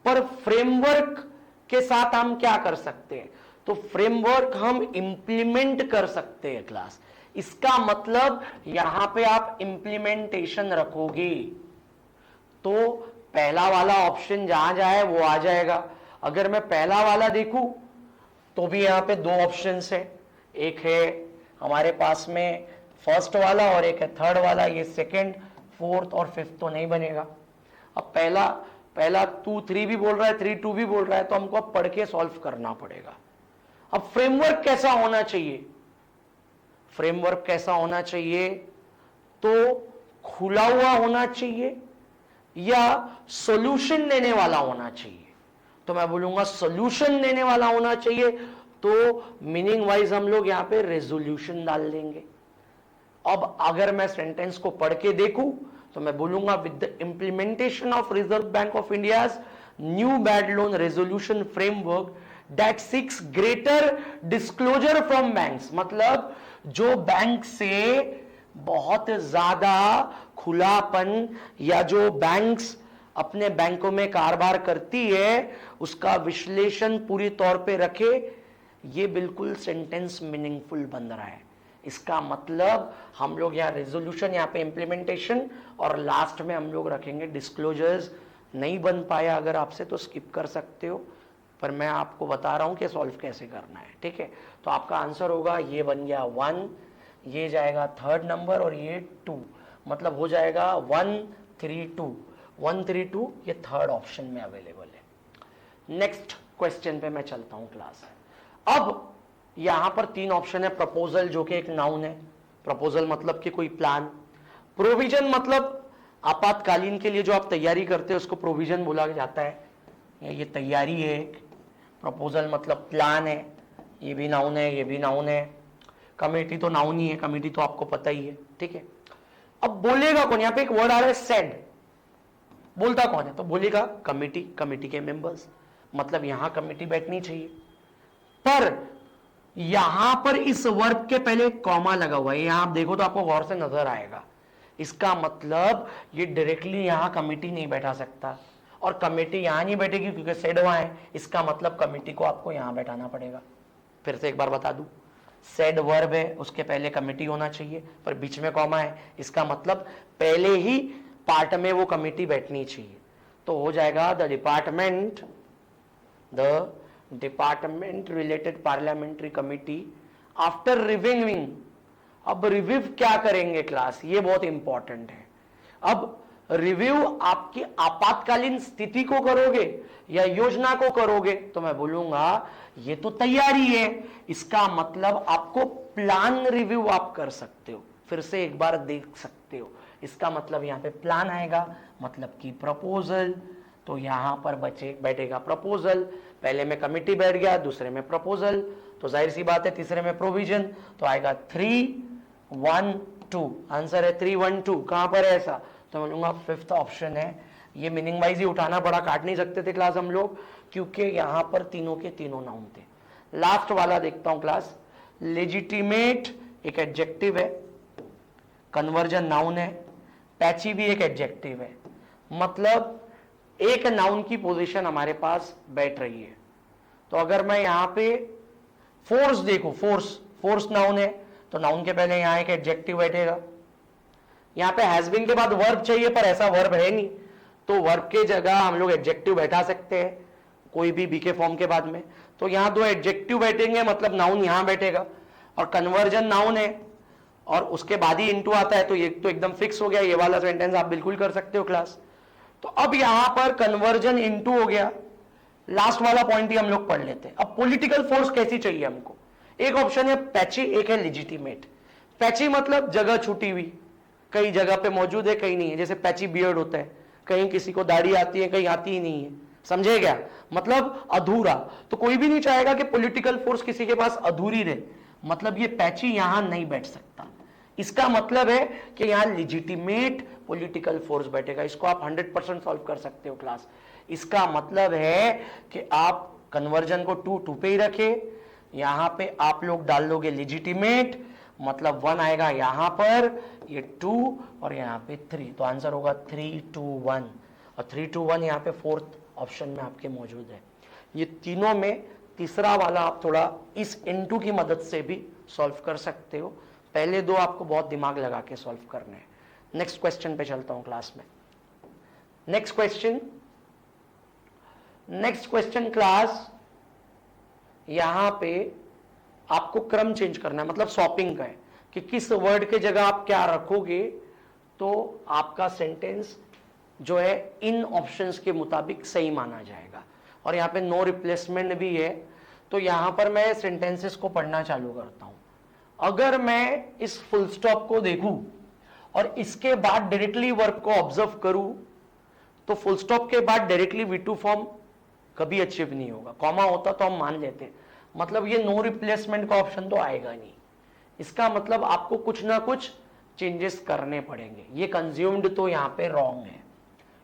पर फ्रेमवर्क के साथ हम क्या कर सकते हैं, तो फ्रेमवर्क हम इंप्लीमेंट कर सकते हैं क्लास। इसका मतलब यहां पे आप इंप्लीमेंटेशन रखोगे तो पहला वाला ऑप्शन जहां जाए वो आ जाएगा। अगर मैं पहला वाला देखूं तो भी यहां पे 2 ऑप्शंस है, एक है हमारे पास में फर्स्ट वाला और एक है थर्ड वाला, ये सेकंड, फोर्थ और फिफ्थ तो नहीं बनेगा। अब पहला 2 3 भी बोल रहा है, 3 2 भी बोल रहा है, तो हमको अब पढ़ के सॉल्व करना पड़ेगा। अब फ्रेमवर्क कैसा होना चाहिए, फ्रेमवर्क कैसा होना चाहिए, तो खुला हुआ होना चाहिए या सॉल्यूशन देने वाला होना चाहिए, तो मैं बोलूंगा सॉल्यूशन देने वाला होना चाहिए, तो मीनिंग वाइज हम लोग यहां पे रेजोल्यूशन डाल देंगे। अब अगर मैं सेंटेंस को पढ़ के देखूं तो मैं बोलूंगा with the implementation of Reserve Bank of India's new bad loan resolution framework that seeks greater disclosure from banks, मतलब जो बैंक से बहुत ज्यादा खुलापन या जो बैंक्स अपने बैंकों में कारोबार करती है उसका विश्लेषण पूरी तौर पे रखे। ये बिल्कुल सेंटेंस मीनिंगफुल बन रहा है। इसका मतलब हम लोग यहाँ रेजोल्यूशन, यहाँ पे इंप्लीमेंटेशन और लास्ट में हम लोग रखेंगे डिस्क्लोजर्स। नहीं बन पाया अगर आपसे तो स्किप कर सकते हो, पर मैं आपको बता रहा हूं कि सॉल्व कैसे करना है, ठीक है। तो आपका आंसर होगा, ये बन गया 1, ये जाएगा थर्ड नंबर और ये 2, मतलब हो जाएगा 1 3 2, 1 3 2, ये थर्ड ऑप्शन में अवेलेबल है। नेक्स्ट क्वेश्चन पे मैं चलता हूं क्लास। अब यहां पर 3 ऑप्शन है। प्रपोजल जो कि एक नाउन है, प्रपोजल मतलब कि कोई प्लान। प्रोविजन मतलब आपातकालीन के लिए जो आप तैयारी करते हैं उसको प्रोविजन बोला जाता है, ये तैयारी है। प्रपोजल मतलब प्लान है, ये भी नाउन है, ये भी नाउन है। कमेटी तो नाउन ही है, कमेटी तो आपको पता ही है, ठीक है। अब बोलेगा कौन, यहां पे एक वर्ड आ रहा है सेड, बोलता कौन है, तो बोलेगा कमेटी, कमेटी के मेंबर्स, मतलब यहां कमेटी बैठनी चाहिए। पर यहां पर इस वर्ब के पहले कॉमा लगा हुआ है, यहां आप देखो तो आपको गौर से नजर आएगा। इसका मतलब ये डायरेक्टली यहां कमेटी नहीं बैठा सकता और कमेटी यहां नहीं बैठेगी क्योंकि सेड वहां है। इसका मतलब कमेटी को आपको यहां बैठाना पड़ेगा। फिर से एक बार बता दूं, सेड वर्ब है, उसके पहले कमेटी होना चाहिए, पर बीच में कॉमा है, इसका मतलब पहले ही पार्ट में वो कमेटी बैठनी चाहिए। तो हो जाएगा the department related parliamentary committee after reviewing. अब रिव्यू क्या करेंगे क्लास, ये बहुत इंपॉर्टेंट है। अब रिव्यू आपकी आपातकालीन स्थिति को करोगे या योजना को करोगे, तो मैं बोलूंगा ये तो तैयारी है, इसका मतलब आपको प्लान रिव्यू आप कर सकते हो, फिर से एक बार देख सकते हो। इसका मतलब यहां पे प्लान आएगा, मतलब कि प्रपोजल, तो यहां पर बैठेगा प्रपोजल। पहले में कमिटी बैठ गया, दूसरे में प्रपोजल, तो जाहिर सी बात है तीसरे में प्रोविजन, तो आएगा 3 1 2। आंसर है 3 1 2। कहां पर है ऐसा, तो मैं लूंगा फिफ्थ ऑप्शन है। ये मीनिंग वाइज ही उठाना पड़ा, काट नहीं सकते थे क्लास हम लोग, क्योंकि यहां पर तीनों के तीनों नाउन थे। लास्ट वाला देखता हूं क्लास, लेजिटिमेट एक एडजेक्टिव है, कन्वर्जन नाउन है, पैची भी एक एडजेक्टिव है, मतलब एक नाउन की पोजीशन हमारे पास बैठ रही है। तो अगर मैं यहां पे फोर्स देखो, फोर्स नाउन है, तो नाउन के पहले यहां एक एडजेक्टिव बैठेगा। यहां पे हैज बीन के बाद वर्ब चाहिए, पर ऐसा वर्ब है नहीं, तो वर्ब के जगह हम लोग एडजेक्टिव बैठा सकते हैं कोई भी बी के फॉर्म के बाद में। तो यहां 2 एडजेक्टिव बैठेंगे, मतलब नाउन यहां बैठेगा, और कन्वर्जन नाउन है और उसके बाद ही इनटू आता है, तो ये तो एकदम फिक्स हो गया, ये वाला सेंटेंस आप बिल्कुल कर सकते हो क्लास। तो अब यहां पर कन्वर्जन इनटू हो गया, लास्ट वाला पॉइंट ही हम लोग पढ़ लेते हैं। अब पॉलिटिकल फोर्स कैसी चाहिए हमको? एक ऑप्शन है पैची, एक है लेजिटिमेट। पैची मतलब जगह छूटी हुई, कई जगह पे मौजूद है कहीं नहीं है, जैसे पैची बियर्ड होता है, कहीं किसी को दाढ़ी आती है कहीं आती ही नहीं है, समझे क्या? मतलब अधूरा। तो कोई भी नहीं चाहेगा कि पॉलिटिकल फोर्स किसी के पास अधूरी रहे, मतलब ये पैची यहां नहीं बैठ सकता। इसका मतलब है कि यहां लेजिटिमेट पॉलिटिकल फोर्स बैठेगा। इसको आप 100% सॉल्व कर सकते हो क्लास। इसका मतलब है कि आप कन्वर्जन को 2 पे ही रखे, यहां पे आप लोग डाल लोगे लेजिटिमेट, मतलब 1 आएगा यहां पर, ये 2 और यहां पे 3, तो आंसर होगा 3 2 1, और 3 2 1 यहां पे 4th ऑप्शन में आपके मौजूद है। ये तीनों में तीसरा वाला आप थोड़ा इस इनटू की मदद से भी सॉल्व कर सकते हो, पहले दो आपको बहुत दिमाग लगा के सॉल्व करने हैं। नेक्स्ट क्वेश्चन पे चलता हूं क्लास में। नेक्स्ट क्वेश्चन क्लास, यहां पे आपको क्रम चेंज करना है, मतलब स्वैपिंग का है कि किस वर्ड के जगह आप क्या रखोगे तो आपका सेंटेंस जो है इन ऑप्शंस के मुताबिक सही माना जाएगा। और यहां पे नो रिप्लेसमेंट भी है, तो यहां पर मैं सेंटेंसेस को पढ़ना चालू करता हूं। अगर मैं इस फुल स्टॉप को देखूं और इसके बाद डायरेक्टली वर्ब को ऑब्जर्व करूं, तो फुल स्टॉप के बाद डायरेक्टली V2 फॉर्म कभी अचीव नहीं होगा। कॉमा होता तो हम मान लेते, मतलब ये नो रिप्लेसमेंट का ऑप्शन तो आएगा नहीं। इसका मतलब आपको कुछ ना कुछ चेंजेस करने पड़ेंगे। ये कंज्यूम्ड तो यहाँ पे रॉन्ग है,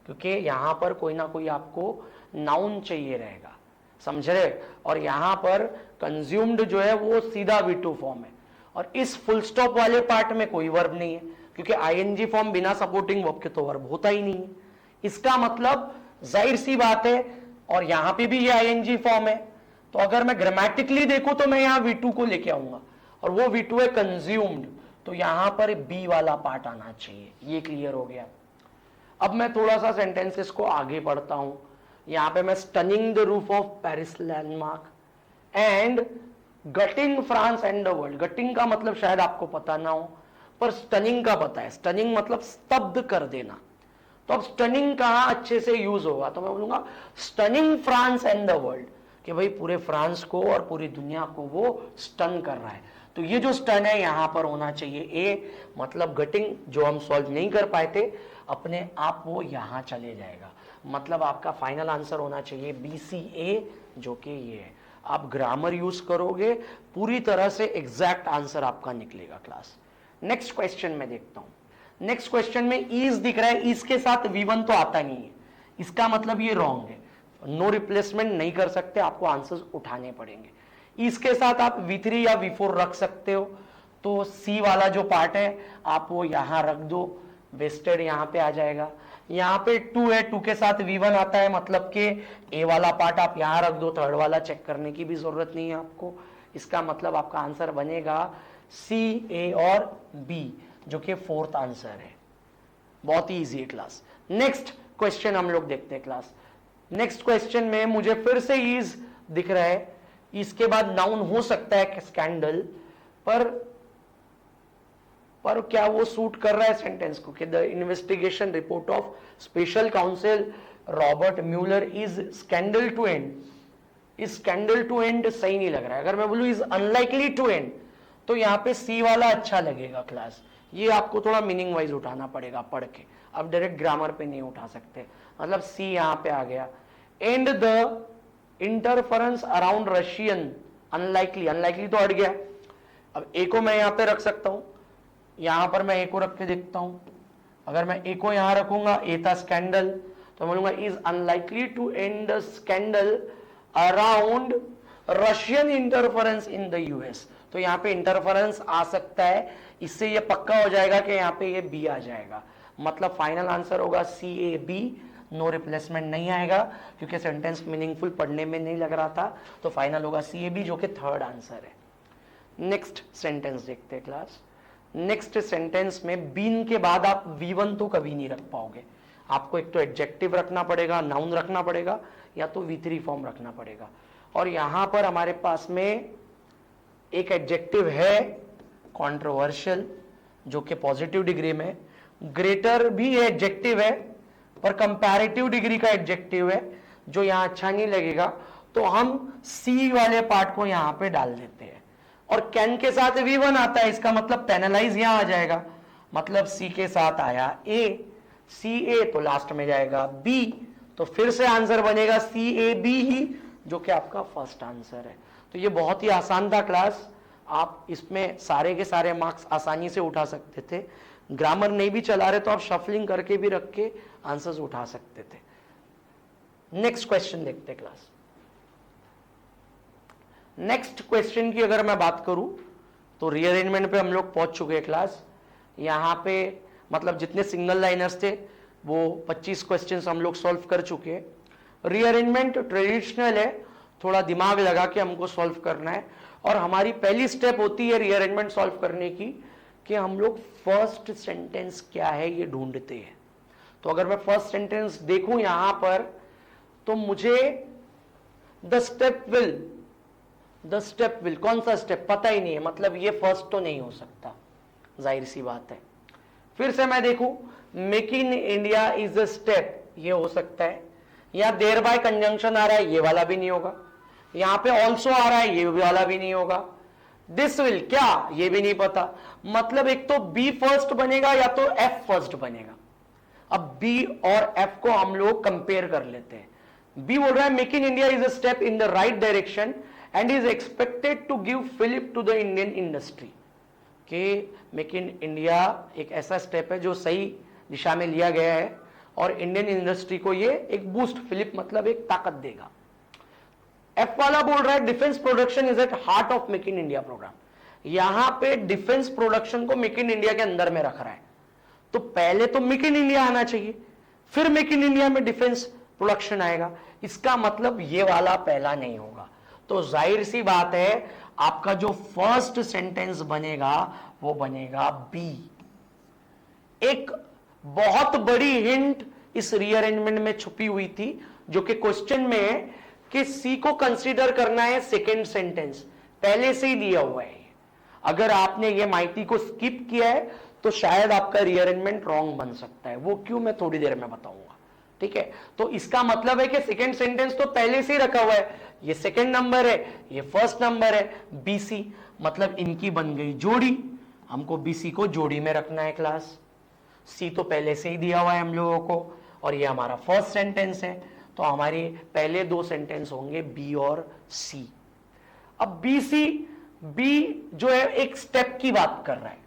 क्योंकि यहां पर कोई ना कोई आपको नाउन चाहिए रहेगा, समझ रहे? और यहां पर कंज्यूम्ड जो है वो सीधा V2 फॉर्म है, और इस फुल स्टॉप वाले पार्ट में कोई वर्ब नहीं है, क्योंकि आईएनजी फॉर्म बिना सपोर्टिंग वर्ब के तो वर्ब होता ही नहीं है। इसका मतलब जाहिर सी बात है, और यहां पे भी ये आईएनजी फॉर्म है, तो अगर मैं ग्रामेटिकली देखूं तो मैं यहां V2 को लेके आऊंगा, और वो V2 है कंज्यूम्ड, तो यहां पर बी वाला पार्ट आना चाहिए। ये क्लियर हो गया। अब मैं थोड़ा सा सेंटेंसेस को आगे बढ़ता हूं। यहां पे मैं stunning the roof of Paris landmark and getting France and the world. Getting का मतलब शायद आपको पता ना हो, पर स्टनिंग का पता है। स्टनिंग मतलब स्तब्ध कर देना। तो अब स्टनिंग कहां अच्छे से यूज होगा, तो मैं बोलूंगा stunning France and the world, कि भाई पूरे फ्रांस को और पूरी दुनिया को वो स्टन कर रहा है। तो ये जो स्टन है यहां पर होना चाहिए ए, मतलब गटिंग जो हम सॉल्व नहीं कर पाए थे अपने आप वो यहां चले जाएगा। मतलब आपका फाइनल आंसर होना चाहिए BCA, जो कि ये है। आप ग्रामर यूज करोगे पूरी तरह से एग्जैक्ट आंसर आपका निकलेगा क्लास। नेक्स्ट क्वेश्चन में देखता हूं। नेक्स्ट क्वेश्चन में ईज दिख रहा है, ईज के साथ V1 तो आता नहीं है, इसका मतलब ये रॉन्ग है। नो रिप्लेसमेंट नहीं कर सकते, आपको आंसर्स उठाने पड़ेंगे। इसके साथ आप V3 या V4 रख सकते हो, तो C वाला जो पार्ट है आप वो यहां रख दो, वेस्टेड यहां पे आ जाएगा। यहां पे 2 है, 2 के साथ V1 आता है, मतलब कि A वाला पार्ट आप यहां रख दो, थर्ड वाला चेक करने की भी जरूरत नहीं है आपको। इसका मतलब आपका आंसर बनेगा C, A और B, जो कि 4th आंसर है। बहुत ही इजी है क्लास। नेक्स्ट क्वेश्चन हम लोग देखते हैं क्लास। नेक्स्ट क्वेश्चन में मुझे फिर से ईज दिख रहा है, इसके बाद नाउन हो सकता है स्कैंडल, पर क्या वो सूट कर रहा है सेंटेंस को कि the investigation report of special counsel Robert Mueller is scandal to end. Is scandal to end सही नहीं लग रहा है। अगर मैं बोलूं इज अनलाइकली टू एंड, तो यहां पे सी वाला अच्छा लगेगा क्लास। ये आपको थोड़ा मीनिंग वाइज उठाना पड़ेगा पढ़ के, अब डायरेक्ट ग्रामर पे नहीं उठा सकते। मतलब सी यहां पे आ गया। And the interference around Russian unlikely, unlikely तो हट गया। अब ए को मैं यहां पे रख सकता हूं, यहां पर मैं ए को रख के देखता हूं। अगर मैं ए को यहां रखूंगा, ए था स्कैंडल, तो बोलूंगा is unlikely to end the scandal around Russian interference in the US. तो यहां पे इंटरफेरेंस आ सकता है, इससे ये पक्का हो जाएगा कि यहां पे ये बी आ जाएगा। मतलब फाइनल आंसर होगा CAB। नो रिप्लेसमेंट नहीं आएगा क्योंकि सेंटेंस मीनिंगफुल पढ़ने में नहीं लग रहा था, तो फाइनल होगा CAB, जो कि 3rd आंसर है। नेक्स्ट सेंटेंस देखते हैं क्लास। नेक्स्ट सेंटेंस में बीन के बाद आप V1 तो कभी नहीं रख पाओगे। आपको एक तो एडजेक्टिव रखना पड़ेगा, नाउन रखना पड़ेगा, या तो V3 फॉर्म रखना पड़ेगा। और यहां पर हमारे पास में एक एडजेक्टिव है कंट्रोवर्शियल, जो कि पॉजिटिव डिग्री में, ग्रेटर भी एडजेक्टिव है पर कंपैरेटिव डिग्री का एडजेक्टिव है जो यहां अच्छा नहीं लगेगा, तो हम सी वाले पार्ट को यहां पे डाल देते हैं। और कैन के साथ V1 आता है, इसका मतलब पेनलाइज यहां आ जाएगा, मतलब सी के साथ आया ए, सी ए तो लास्ट में जाएगा बी, तो फिर से आंसर बनेगा सी ए बी ही, जो कि आपका फर्स्ट आंसर है। तो ये बहुत ही आसान था क्लास, आप इसमें सारे के सारे मार्क्स आसानी से उठा सकते थे। ग्रामर नहीं भी चला रहे तो आप शफलिंग करके भी रख के आंसर्स उठा सकते थे। नेक्स्ट क्वेश्चन देखते क्लास। नेक्स्ट क्वेश्चन की अगर मैं बात करूं तो रीअरेंजमेंट पे हम लोग पहुंच चुके हैं क्लास। यहां पे मतलब जितने सिंगल लाइनर्स थे वो 25 क्वेश्चंस हम लोग सॉल्व कर चुके हैं। रीअरेंजमेंट ट्रेडिशनल है, थोड़ा दिमाग लगा के हमको सॉल्व करना है, और हमारी पहली स्टेप होती है रीअरेंजमेंट सॉल्व करने की कि हम लोग फर्स्ट सेंटेंस क्या है ये ढूंढते हैं। तो अगर मैं फर्स्ट सेंटेंस देखूं यहां पर तो मुझे द स्टेप विल कौन सा स्टेप पता ही नहीं है, मतलब ये फर्स्ट तो नहीं हो सकता, जाहिर सी बात है। फिर से मैं देखूं make in India is a step, ये हो सकता है, या देयर बाय कंजंक्शन आ रहा है, ये वाला भी नहीं होगा, यहां पे ऑल्सो आ रहा है, ये वाला भी नहीं होगा, दिस विल क्या, ये भी नहीं पता, मतलब एक तो बी फर्स्ट बनेगा या तो एफ फर्स्ट बनेगा। अब बी और एफ को हम लोग कंपेयर कर लेते हैं। बी बोल रहा है Make in India is a step in the right direction and is expected to give fillip to the Indian industry, कि मेक इन इंडिया एक ऐसा स्टेप है जो सही दिशा में लिया गया है और इंडियन इंडस्ट्री को ये एक बूस्ट, फिलिप मतलब एक ताकत देगा। एफ वाला बोल रहा है defence production is at heart of Make in India programme, यहां पे डिफेंस प्रोडक्शन को मेक इन इंडिया के अंदर में रख रहा है, तो पहले तो मेक इन इंडिया आना चाहिए, फिर मेक इन इंडिया में डिफेंस प्रोडक्शन आएगा, इसका मतलब ये वाला पहला नहीं होगा। तो जाहिर सी बात है आपका जो फर्स्ट सेंटेंस बनेगा वो बनेगा बी। एक बहुत बड़ी हिंट इस रीअरेंजमेंट में छुपी हुई थी जो कि क्वेश्चन में है कि सी को कंसीडर करना है सेकेंड सेंटेंस, पहले से ही दिया हुआ है। अगर आपने ये माइती को स्किप किया है तो शायद आपका रीअरेंजमेंट रॉन्ग बन सकता है, वो क्यों मैं थोड़ी देर में बताऊंगा, ठीक है। तो इसका मतलब है कि सेकेंड सेंटेंस तो पहले से ही रखा हुआ है, ये सेकेंड नंबर है, ये फर्स्ट नंबर है, बीसी, मतलब इनकी बन गई जोड़ी, हमको बीसी को जोड़ी में रखना है क्लास। सी तो पहले से ही दिया हुआ है हम लोगों को, और ये हमारा फर्स्ट सेंटेंस है, तो हमारे पहले दो सेंटेंस होंगे बी और सी। अब बी जो है एक स्टेप की बात कर रहा है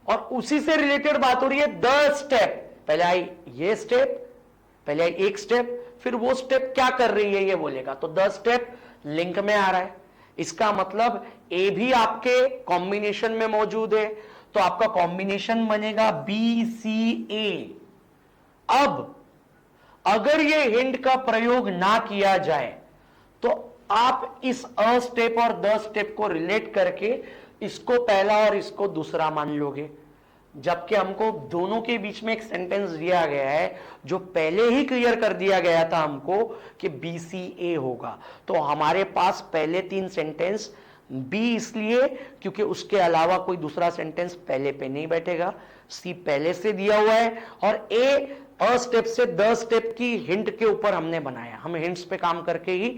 और उसी से रिलेटेड बात हो रही है द स्टेप, पहले आई ये स्टेप, पहले आई एक स्टेप, फिर वो स्टेप क्या कर रही है ये बोलेगा, तो द स्टेप लिंक में आ रहा है, इसका मतलब ए भी आपके कॉम्बिनेशन में मौजूद है, तो आपका कॉम्बिनेशन बनेगा बी सी ए। अब अगर ये हिंट का प्रयोग ना किया जाए तो आप इस अ स्टेप और द स्टेप को रिलेट करके इसको पहला और इसको दूसरा मान लोगे, जबकि हमको दोनों के बीच में एक सेंटेंस दिया गया है जो पहले ही क्लियर कर दिया गया था हमको कि बी सी ए होगा। तो हमारे पास पहले तीन सेंटेंस बी इसलिए क्योंकि उसके अलावा कोई दूसरा सेंटेंस पहले पे नहीं बैठेगा, सी पहले से दिया हुआ है, और ए अ स्टेप से द स्टेप की हिंट के ऊपर हमने बनाया। हम हिंट्स पे काम करके ही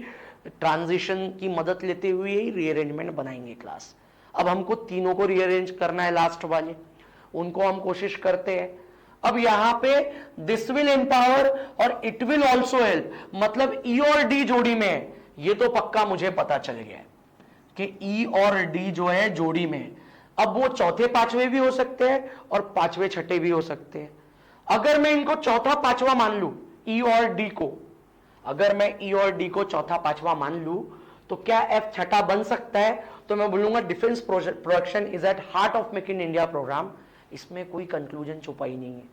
ट्रांजिशन की मदद लेते हुए ही रीअरेंजमेंट बनाएंगे क्लास। अब हमको तीनों को रीअरेंज करना है, लास्ट वाले उनको हम कोशिश करते हैं। अब यहां पे दिस विल एम्पावर और इट विल ऑल्सो हेल्प, मतलब ई और डी जोड़ी में है, ये तो पक्का मुझे पता चल गया है कि ई और डी जो है जोड़ी में। अब वो चौथे पांचवे भी हो सकते हैं और पांचवे छठे भी हो सकते हैं। अगर मैं इनको चौथा पांचवा मान लू, ई और डी को, अगर मैं ई और डी को चौथा पांचवा मान लू तो क्या एफ छठा बन सकता है? तो मैं बोलूंगा defence production is at heart of Make in India programme. इसमें कोई कंक्लूजन छुपा ही नहीं है,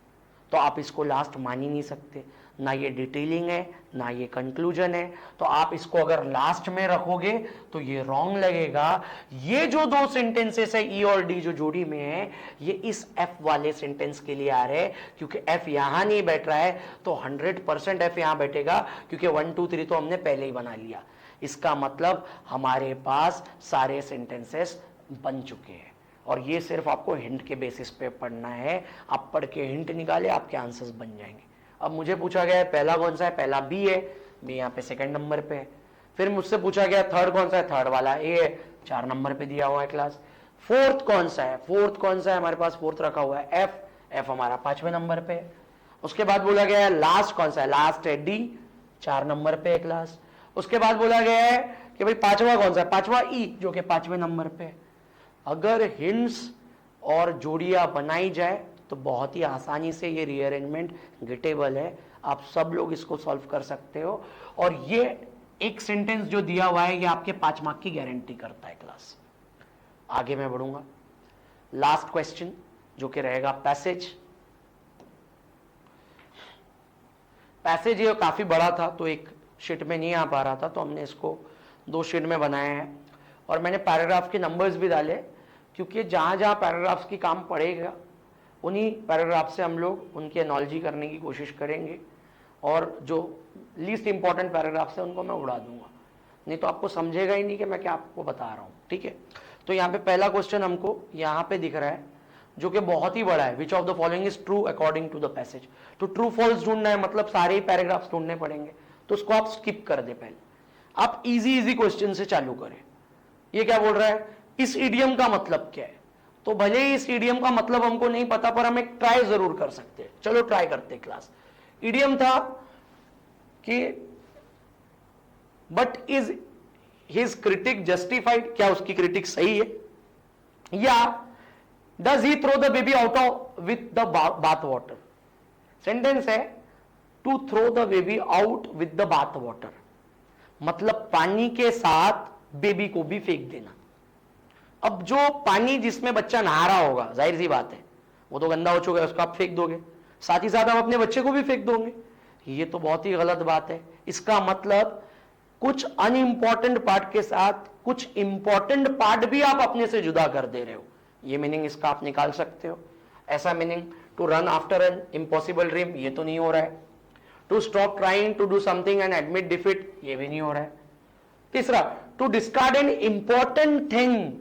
तो आप इसको लास्ट मान ही नहीं सकते, ना ये डिटेलिंग है ना ये कंक्लूजन है। तो आप इसको अगर लास्ट में रखोगे तो ये रॉन्ग लगेगा। ये जो दो सेंटेंसेस है ई और डी जो जोड़ी में है, ये इस एफ वाले सेंटेंस के लिए आ रहे हैं, क्योंकि एफ यहां नहीं बैठ रहा है तो 100% एफ यहां बैठेगा, क्योंकि 1 2 3 तो हमने पहले ही बना लिया। इसका मतलब हमारे पास सारे सेंटेंसेस बन चुके हैं। और ये सिर्फ आपको हिंट के बेसिस पे पढ़ना है। आप पढ़ के हिंट निकाले, आपके आंसर्स बन जाएंगे। अब मुझे पूछा गया है पहला कौन सा है, पहला बी है, बी यहाँ पे सेकंड नंबर पे है। फिर मुझसे पूछा गया थर्ड कौन सा है, थर्ड वाला ए है, 4 नंबर पे दिया हुआ है क्लास। फोर्थ कौन सा है, फोर्थ कौन सा है, हमारे पास फोर्थ रखा हुआ है एफ, एफ हमारा 5वें नंबर पे है। उसके बाद बोला गया है लास्ट कौन सा है, लास्ट है डी, 4 नंबर पे है क्लास। उसके बाद बोला गया है कि भाई पांचवा कौन सा है, पांचवा ई, जो कि 5वें नंबर पे है। अगर हिंट्स और जोड़ियां बनाई जाए तो बहुत ही आसानी से ये रीअरेंजमेंट गेटेबल है, आप सब लोग इसको सॉल्व कर सकते हो। और ये एक सेंटेंस जो दिया हुआ है ये आपके 5 मार्क की गारंटी करता है क्लास। आगे मैं बढ़ूंगा, लास्ट क्वेश्चन जो कि रहेगा पैसेज। पैसेज ये काफी बड़ा था तो एक शीट में नहीं आ पा रहा था, तो हमने इसको 2 शीट में बनाया है। और मैंने पैराग्राफ के नंबर्स भी डाले, क्योंकि जहां जहां पैराग्राफ्स की काम पड़ेगा उन्हीं पैराग्राफ से हम लोग उनकी एनोलॉजी करने की कोशिश करेंगे, और जो लीस्ट इंपॉर्टेंट पैराग्राफ्स है उनको मैं उड़ा दूंगा, नहीं तो आपको समझेगा ही नहीं कि मैं क्या आपको बता रहा हूं। ठीक है, तो यहाँ पे पहला क्वेश्चन हमको यहाँ पे दिख रहा है जो कि बहुत ही बड़ा है, which of the following is true according to the passage. तो ट्रू फॉल्स ढूंढना है, मतलब सारे ही पैराग्राफ्स ढूंढने पड़ेंगे, तो उसको आप स्किप कर दे पहले, आप इजी इजी क्वेश्चन से चालू करें। ये क्या बोल रहा है, इस इडियम का मतलब क्या है, तो भले ही इस इडियम का मतलब हमको नहीं पता पर हम एक ट्राई जरूर कर सकते हैं। चलो ट्राई करते क्लास। इडियम था कि but is his critic justified, क्या उसकी क्रिटिक सही है, या does he throw the baby out of with the bath water. Sentence है to throw the baby out with the bath water, मतलब पानी के साथ बेबी को भी फेंक देना। अब जो पानी जिसमें बच्चा नहा रहा होगा, जाहिर सी बात है वो तो गंदा हो चुका है, उसको आप फेंक दोगे, साथ ही साथ आप अपने बच्चे को भी फेंक दोगे, ये तो बहुत ही गलत बात है। इसका मतलब कुछ अनइंपॉर्टेंट पार्ट के साथ कुछ इंपॉर्टेंट पार्ट भी आप अपने से जुदा कर दे रहे हो, ये मीनिंग इसका आप निकाल सकते हो। ऐसा meaning to run after an impossible dream, ये तो नहीं हो रहा है। To stop trying to do something and admit defeat, ये भी नहीं हो रहा है। तीसरा, to discard an important thing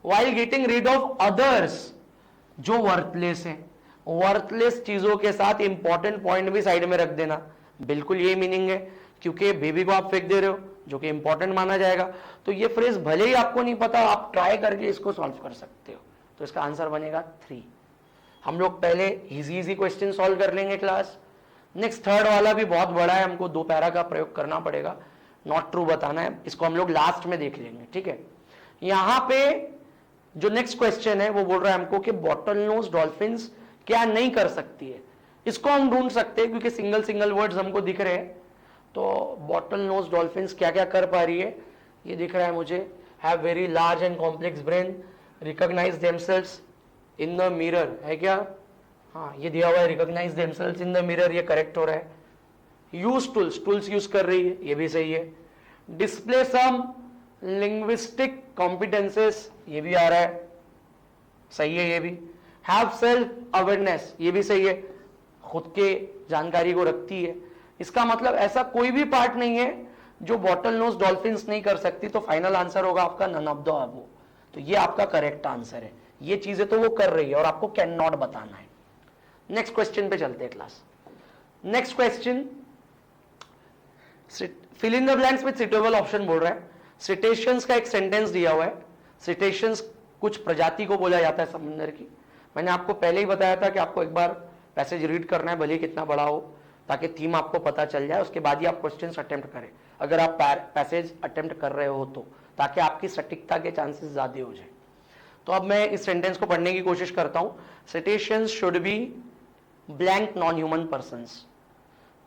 while getting rid of others, जो वर्थलेस है, वर्थलेस चीजों के साथ इंपॉर्टेंट पॉइंट भी साइड में रख देना, बिल्कुल ये मीनिंग है, क्योंकि बेबी को आप फेंक दे रहे हो जो कि इंपॉर्टेंट माना जाएगा। तो ये फ्रेज भले ही आपको नहीं पता, आप ट्राई करके इसको सॉल्व कर सकते हो। तो इसका आंसर बनेगा 3। हम लोग पहले इजी क्वेश्चन सॉल्व कर लेंगे क्लास। नेक्स्ट थर्ड वाला भी बहुत बड़ा है, हमको 2 पैरा का प्रयोग करना पड़ेगा, नॉट ट्रू बताना है, इसको हम लोग लास्ट में देख लेंगे। ठीक है, यहां पे जो नेक्स्ट क्वेश्चन है वो बोल रहा है हमको कि बॉटल नोज डॉल्फिन्स क्या नहीं कर सकती है। इसको हम ढूंढ सकते हैं क्योंकि सिंगल सिंगल वर्ड्स हमको दिख रहे हैं। तो बॉटल नोज डॉल्फिन्स क्या क्या कर पा रही है, ये दिख रहा है मुझे, have very large and complex brain, recognise themselves in the mirror, है क्या, हाँ ये दिया हुआ है, recognise themselves in the mirror, ये करेक्ट हो रहा है। यूज टूल्स, टूल्स यूज कर रही है, ये भी सही है। डिस्प्ले सम लिंग्विस्टिक कॉम्पिटेंसेस, ये भी आ रहा है, सही है ये भी। हैव सेल्फ अवेयरनेस, ये भी सही है, खुद के जानकारी को रखती है। इसका मतलब ऐसा कोई भी पार्ट नहीं है जो बॉटल नोज डॉल्फिन्स नहीं कर सकती, तो फाइनल आंसर होगा आपका नन ऑफ द अबव। तो ये आपका करेक्ट आंसर है, ये चीजें तो वो कर रही है और आपको कैन नॉट बताना है। नेक्स्ट क्वेश्चन पे चलते हैं class. Next question, fill in the blanks with suitable option बोल रहा है। सिटेशंस का एक सेंटेंस दिया हुआ है। सिटेशंस कुछ प्रजाति को बोला जाता है समंदर की। मैंने आपको पहले ही बताया था कि आपको एक बार पैसेज रीड करना है, भले कितना बड़ा हो, ताकि थीम आपको पता चल जाए, उसके बाद ही आप क्वेश्चंस अटेम्प्ट करें, अगर आप पैसेज अटेम्प्ट कर रहे हो तो, ताकि आपकी सटीकता के चांसेस ज्यादा हो जाए। तो अब मैं इस सेंटेंस को पढ़ने की कोशिश करता हूं। Citations should be blank non human persons,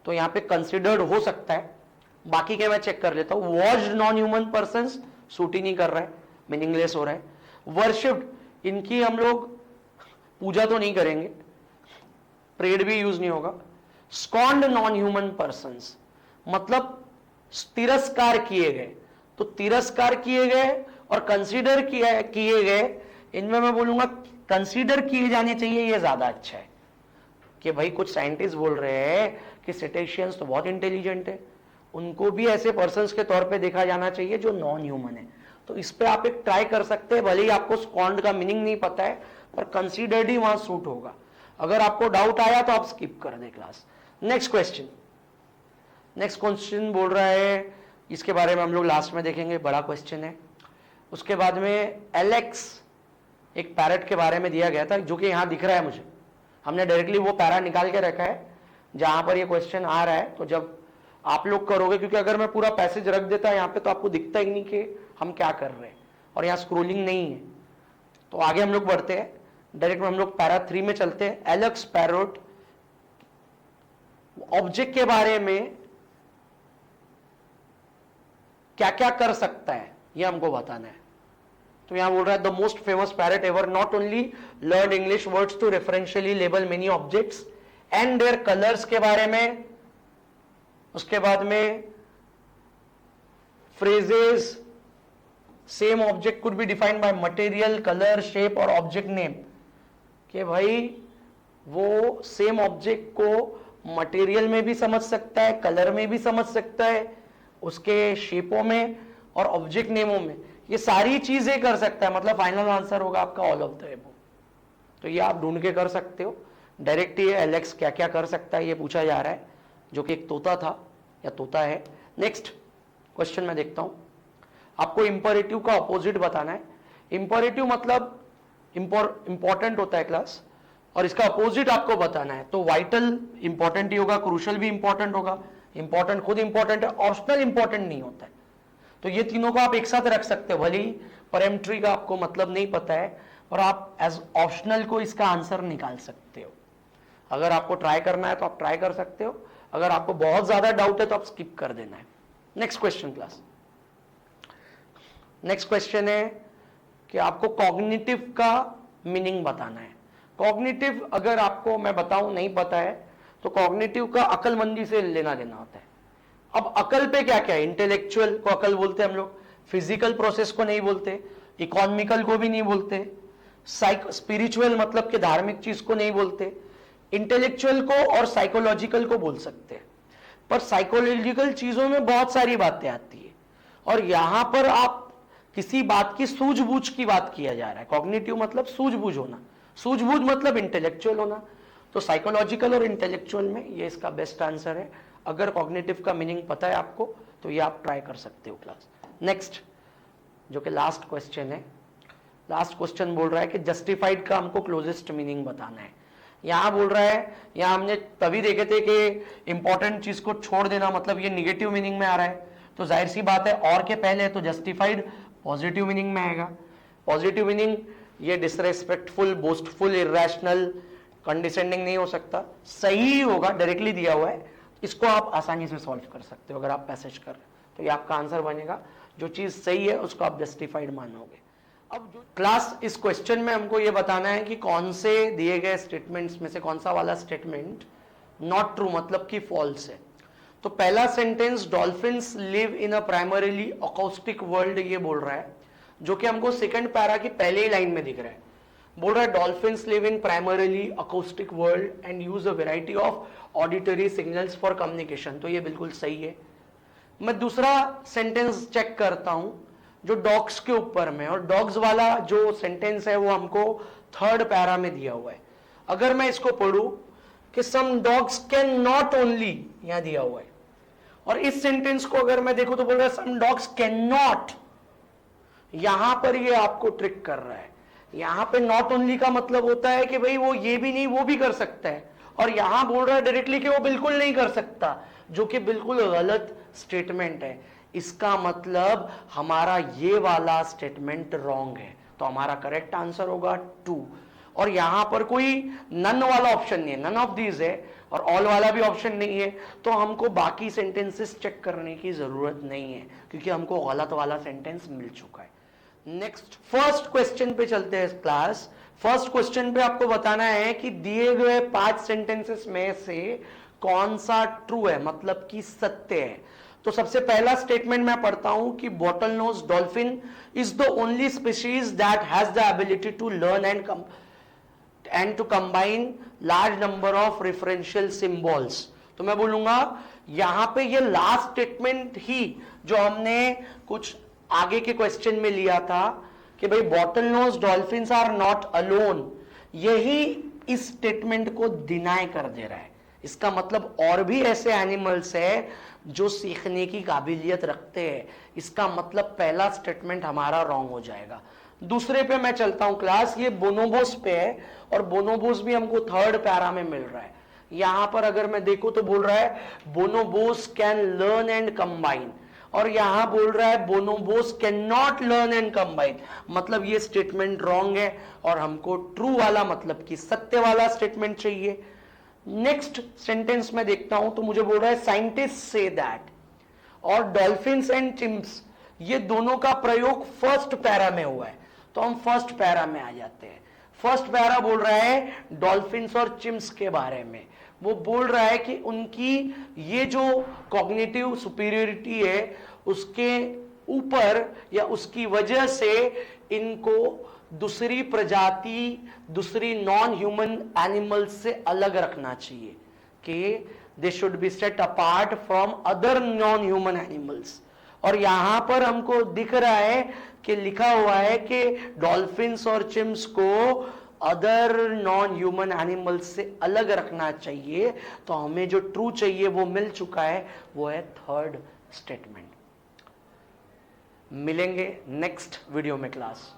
तो यहां पे कंसिडर्ड हो सकता है, बाकी के मैं चेक कर लेता हूं। Watched non human persons suit ही नहीं कर रहा है, मीनिंगलेस हो रहा है। वर्शिप्ड, इनकी हम लोग पूजा तो नहीं करेंगे, प्रेड भी यूज नहीं होगा। स्कॉन्ड नॉन ह्यूमन पर्संस, मतलब तिरस्कार किए गए, तो तिरस्कार किए गए और कंसीडर किए गए, इनमें मैं बोलूंगा कंसीडर किए जाने चाहिए, ये ज्यादा अच्छा है। कि भाई कुछ साइंटिस्ट बोल रहे हैं कि सिटेशियंस तो बहुत इंटेलिजेंट है, उनको भी ऐसे पर्संस के तौर पे देखा जाना चाहिए जो नॉन ह्यूमन है, तो इस पे आप एक ट्राई कर सकते हैं, भले ही आपको स्कॉन्ड का मीनिंग नहीं पता है, पर कंसीडर्ड ही वहां सूट होगा। अगर आपको डाउट आया तो आप स्किप कर दें क्लास। नेक्स्ट क्वेश्चन बोल रहा है, इसके बारे में हम लोग लास्ट में देखेंगे, बड़ा क्वेश्चन है। उसके बाद में एलेक्स, एक पैरेट के बारे में दिया गया था, जो कि यहां दिख रहा है मुझे। हमने डायरेक्टली वो पैरा निकाल के रखा है जहां पर ये क्वेश्चन आ रहा है। तो जब आप लोग करोगे, क्योंकि अगर मैं पूरा पैसेज रख देता यहाँ पे तो आपको दिखता ही नहीं कि हम क्या कर रहे हैं, और यहाँ स्क्रोलिंग नहीं है। तो आगे हम लोग बढ़ते हैं, डायरेक्ट में हम लोग पैरा 3 में चलते हैं। एलेक्स पैरोट ऑब्जेक्ट के बारे में क्या क्या कर सकता है ये हमको बताना है। तो यहां बोल रहा है the most famous parrot ever not only learn English words to referentially label many objects and their colours के बारे में। उसके बाद में phrases, same object could be defined by material, colour, shape और ऑब्जेक्ट नेम। कि भाई वो सेम ऑब्जेक्ट को मटेरियल में भी समझ सकता है, कलर में भी समझ सकता है, उसके शेपों में और ऑब्जेक्ट नेमों में, ये सारी चीजें कर सकता है। मतलब फाइनल आंसर होगा आपका ऑल ऑफ द एबव। तो ये आप ढूंढ के कर सकते हो। डायरेक्ट ये एलेक्स क्या क्या कर सकता है ये पूछा जा रहा है, जो कि एक तोता था या तोता है। नेक्स्ट क्वेश्चन में देखता हूं, आपको इंपरेटिव का अपोजिट बताना है। इंपरेटिव मतलब इंपॉर्टेंट होता है क्लास, और इसका अपोजिट आपको बताना है। तो वाइटल इंपॉर्टेंट ही होगा, क्रूशल भी इंपॉर्टेंट होगा। इंपॉर्टेंट खुद इंपॉर्टेंट है, ऑप्शनल इंपॉर्टेंट नहीं होता है। तो ये तीनों को आप एक साथ रख सकते हो, भले ही परएम्प्टरी का आपको मतलब नहीं पता है, और आप एज ऑप्शनल को इसका आंसर निकाल सकते हो। अगर आपको ट्राई करना है तो आप ट्राई कर सकते हो, अगर आपको बहुत ज्यादा डाउट है तो आप स्किप कर देना है। Next question class, next question है कि आपको कॉग्निटिव का मीनिंग बताना है। कॉग्निटिव अगर आपको मैं बताऊं नहीं पता है तो कॉग्निटिव का अकलमंदी से लेना देना होता है। अब अकल पे क्या क्या है, इंटेलेक्चुअल को अकल बोलते हैं हम लोग, फिजिकल प्रोसेस को नहीं बोलते, इकोनॉमिकल को भी नहीं बोलते, स्पिरिचुअल मतलब कि धार्मिक चीज को नहीं बोलते, इंटेलेक्चुअल को और साइकोलॉजिकल को बोल सकते हैं। पर साइकोलॉजिकल चीजों में बहुत सारी बातें आती है, और यहां पर आप किसी बात की सूझबूझ की बात किया जा रहा है। कॉग्निटिव मतलब सूझबूझ होना, सूझबूझ मतलब इंटेलेक्चुअल होना। तो साइकोलॉजिकल और इंटेलेक्चुअल में ये इसका बेस्ट आंसर है। अगर कॉग्निटिव का मीनिंग पता है आपको तो ये आप ट्राई कर सकते हो क्लास। नेक्स्ट जो कि लास्ट क्वेश्चन है, लास्ट क्वेश्चन बोल रहा है कि जस्टिफाइड का हमको क्लोजेस्ट मीनिंग बताना है। यहां बोल रहा है, यहां हमने तभी देखे थे कि इंपॉर्टेंट चीज को छोड़ देना, मतलब ये निगेटिव मीनिंग में आ रहा है। तो जाहिर सी बात है और के पहले है तो जस्टिफाइड पॉजिटिव मीनिंग में आएगा। पॉजिटिव मीनिंग ये डिसरेस्पेक्टफुल, बोस्टफुल, इरैशनल, कंडिसेंडिंग नहीं हो सकता, सही होगा, डायरेक्टली दिया हुआ है। इसको आप आसानी से सॉल्व कर सकते हो अगर आप पैसेज कर रहे हो, तो ये आपका आंसर बनेगा। जो चीज सही है उसको आप जस्टिफाइड मानोगे। अब जो क्लास इस क्वेश्चन में हमको ये बताना है कि कौन से दिए गए स्टेटमेंट्स में से कौन सा वाला स्टेटमेंट नॉट ट्रू मतलब कि फॉल्स है। तो पहला sentence dolphins live in a primarily acoustic world ये बोल रहा है, जो कि हमको सेकंड पैरा की पहले ही लाइन में दिख रहा है। बोल रहा है dolphins live in primarily acoustic world and use a variety of auditory signals for communication. तो ये बिल्कुल सही है। मैं दूसरा सेंटेंस चेक करता हूं जो डॉग्स के ऊपर में, और डॉग्स वाला जो सेंटेंस है वो हमको थर्ड पैरा में दिया हुआ है। अगर मैं इसको पढ़ूं कि some dogs can not only, यहां दिया हुआ है, और इस सेंटेंस को अगर मैं देखूं तो बोल रहा है सम डॉग्स कैन नॉट। यहां पर ये आपको ट्रिक कर रहा है। यहां पे नॉट ओनली का मतलब होता है कि भाई वो ये भी नहीं वो भी कर सकता है, और यहां बोल रहा है डायरेक्टली कि वो बिल्कुल नहीं कर सकता, जो कि बिल्कुल गलत स्टेटमेंट है। इसका मतलब हमारा ये वाला स्टेटमेंट रॉन्ग है, तो हमारा करेक्ट आंसर होगा 2। और यहां पर कोई नन वाला ऑप्शन नहीं है, नन ऑफ दीज है, और ऑल वाला भी ऑप्शन नहीं है। तो हमको बाकी सेंटेंसेस चेक करने की जरूरत नहीं है, क्योंकि हमको गलत वाला सेंटेंस मिल चुका है। नेक्स्ट फर्स्ट क्वेश्चन पे चलते हैं क्लास। फर्स्ट क्वेश्चन पे आपको बताना है कि दिए गए 5 सेंटेंसेस में से कौन सा ट्रू है, मतलब कि सत्य है। तो सबसे पहला स्टेटमेंट मैं पढ़ता हूं कि bottle nose dolphin is the only species that has the ability to learn and to combine large number of referential symbols. तो मैं बोलूंगा यहां पे ये लास्ट स्टेटमेंट ही जो हमने कुछ आगे के क्वेश्चन में लिया था कि भाई bottle nose dolphins are not alone, यही इस स्टेटमेंट को डिनाई कर दे रहा है। इसका मतलब और भी ऐसे एनिमल्स है जो सीखने की काबिलियत रखते हैं। इसका मतलब पहला स्टेटमेंट हमारा रॉन्ग हो जाएगा। दूसरे पे मैं चलता हूं क्लास, ये बोनोबोस पे है और बोनोबोस भी हमको थर्ड पैरा में मिल रहा है। यहां पर अगर मैं देखूं तो बोल रहा है bonobos can learn and combine, और यहां बोल रहा है bonobos can not learn and combine. मतलब ये स्टेटमेंट रॉन्ग है और हमको ट्रू वाला मतलब कि सत्य वाला स्टेटमेंट चाहिए। नेक्स्ट सेंटेंस में देखता हूं तो मुझे बोल रहा है साइंटिस्ट से दैट, और डॉल्फिन्स एंड चिम्प्स ये दोनों का प्रयोग फर्स्ट पैरा में हुआ है, तो हम फर्स्ट पैरा में आ जाते हैं। फर्स्ट पैरा बोल रहा है डॉल्फिन्स और चिम्प्स के बारे में। वो बोल रहा है कि उनकी ये जो कॉग्निटिव सुपीरियरिटी है उसके ऊपर या उसकी वजह से इनको दूसरी प्रजाति, दूसरी नॉन ह्यूमन एनिमल्स से अलग रखना चाहिए, कि they should be set apart from other non human animals. और यहां पर हमको दिख रहा है कि लिखा हुआ है कि डॉल्फिन्स और चिम्प्स को अदर नॉन ह्यूमन एनिमल्स से अलग रखना चाहिए। तो हमें जो ट्रू चाहिए वो मिल चुका है, वो है थर्ड स्टेटमेंट। मिलेंगे नेक्स्ट वीडियो में क्लास।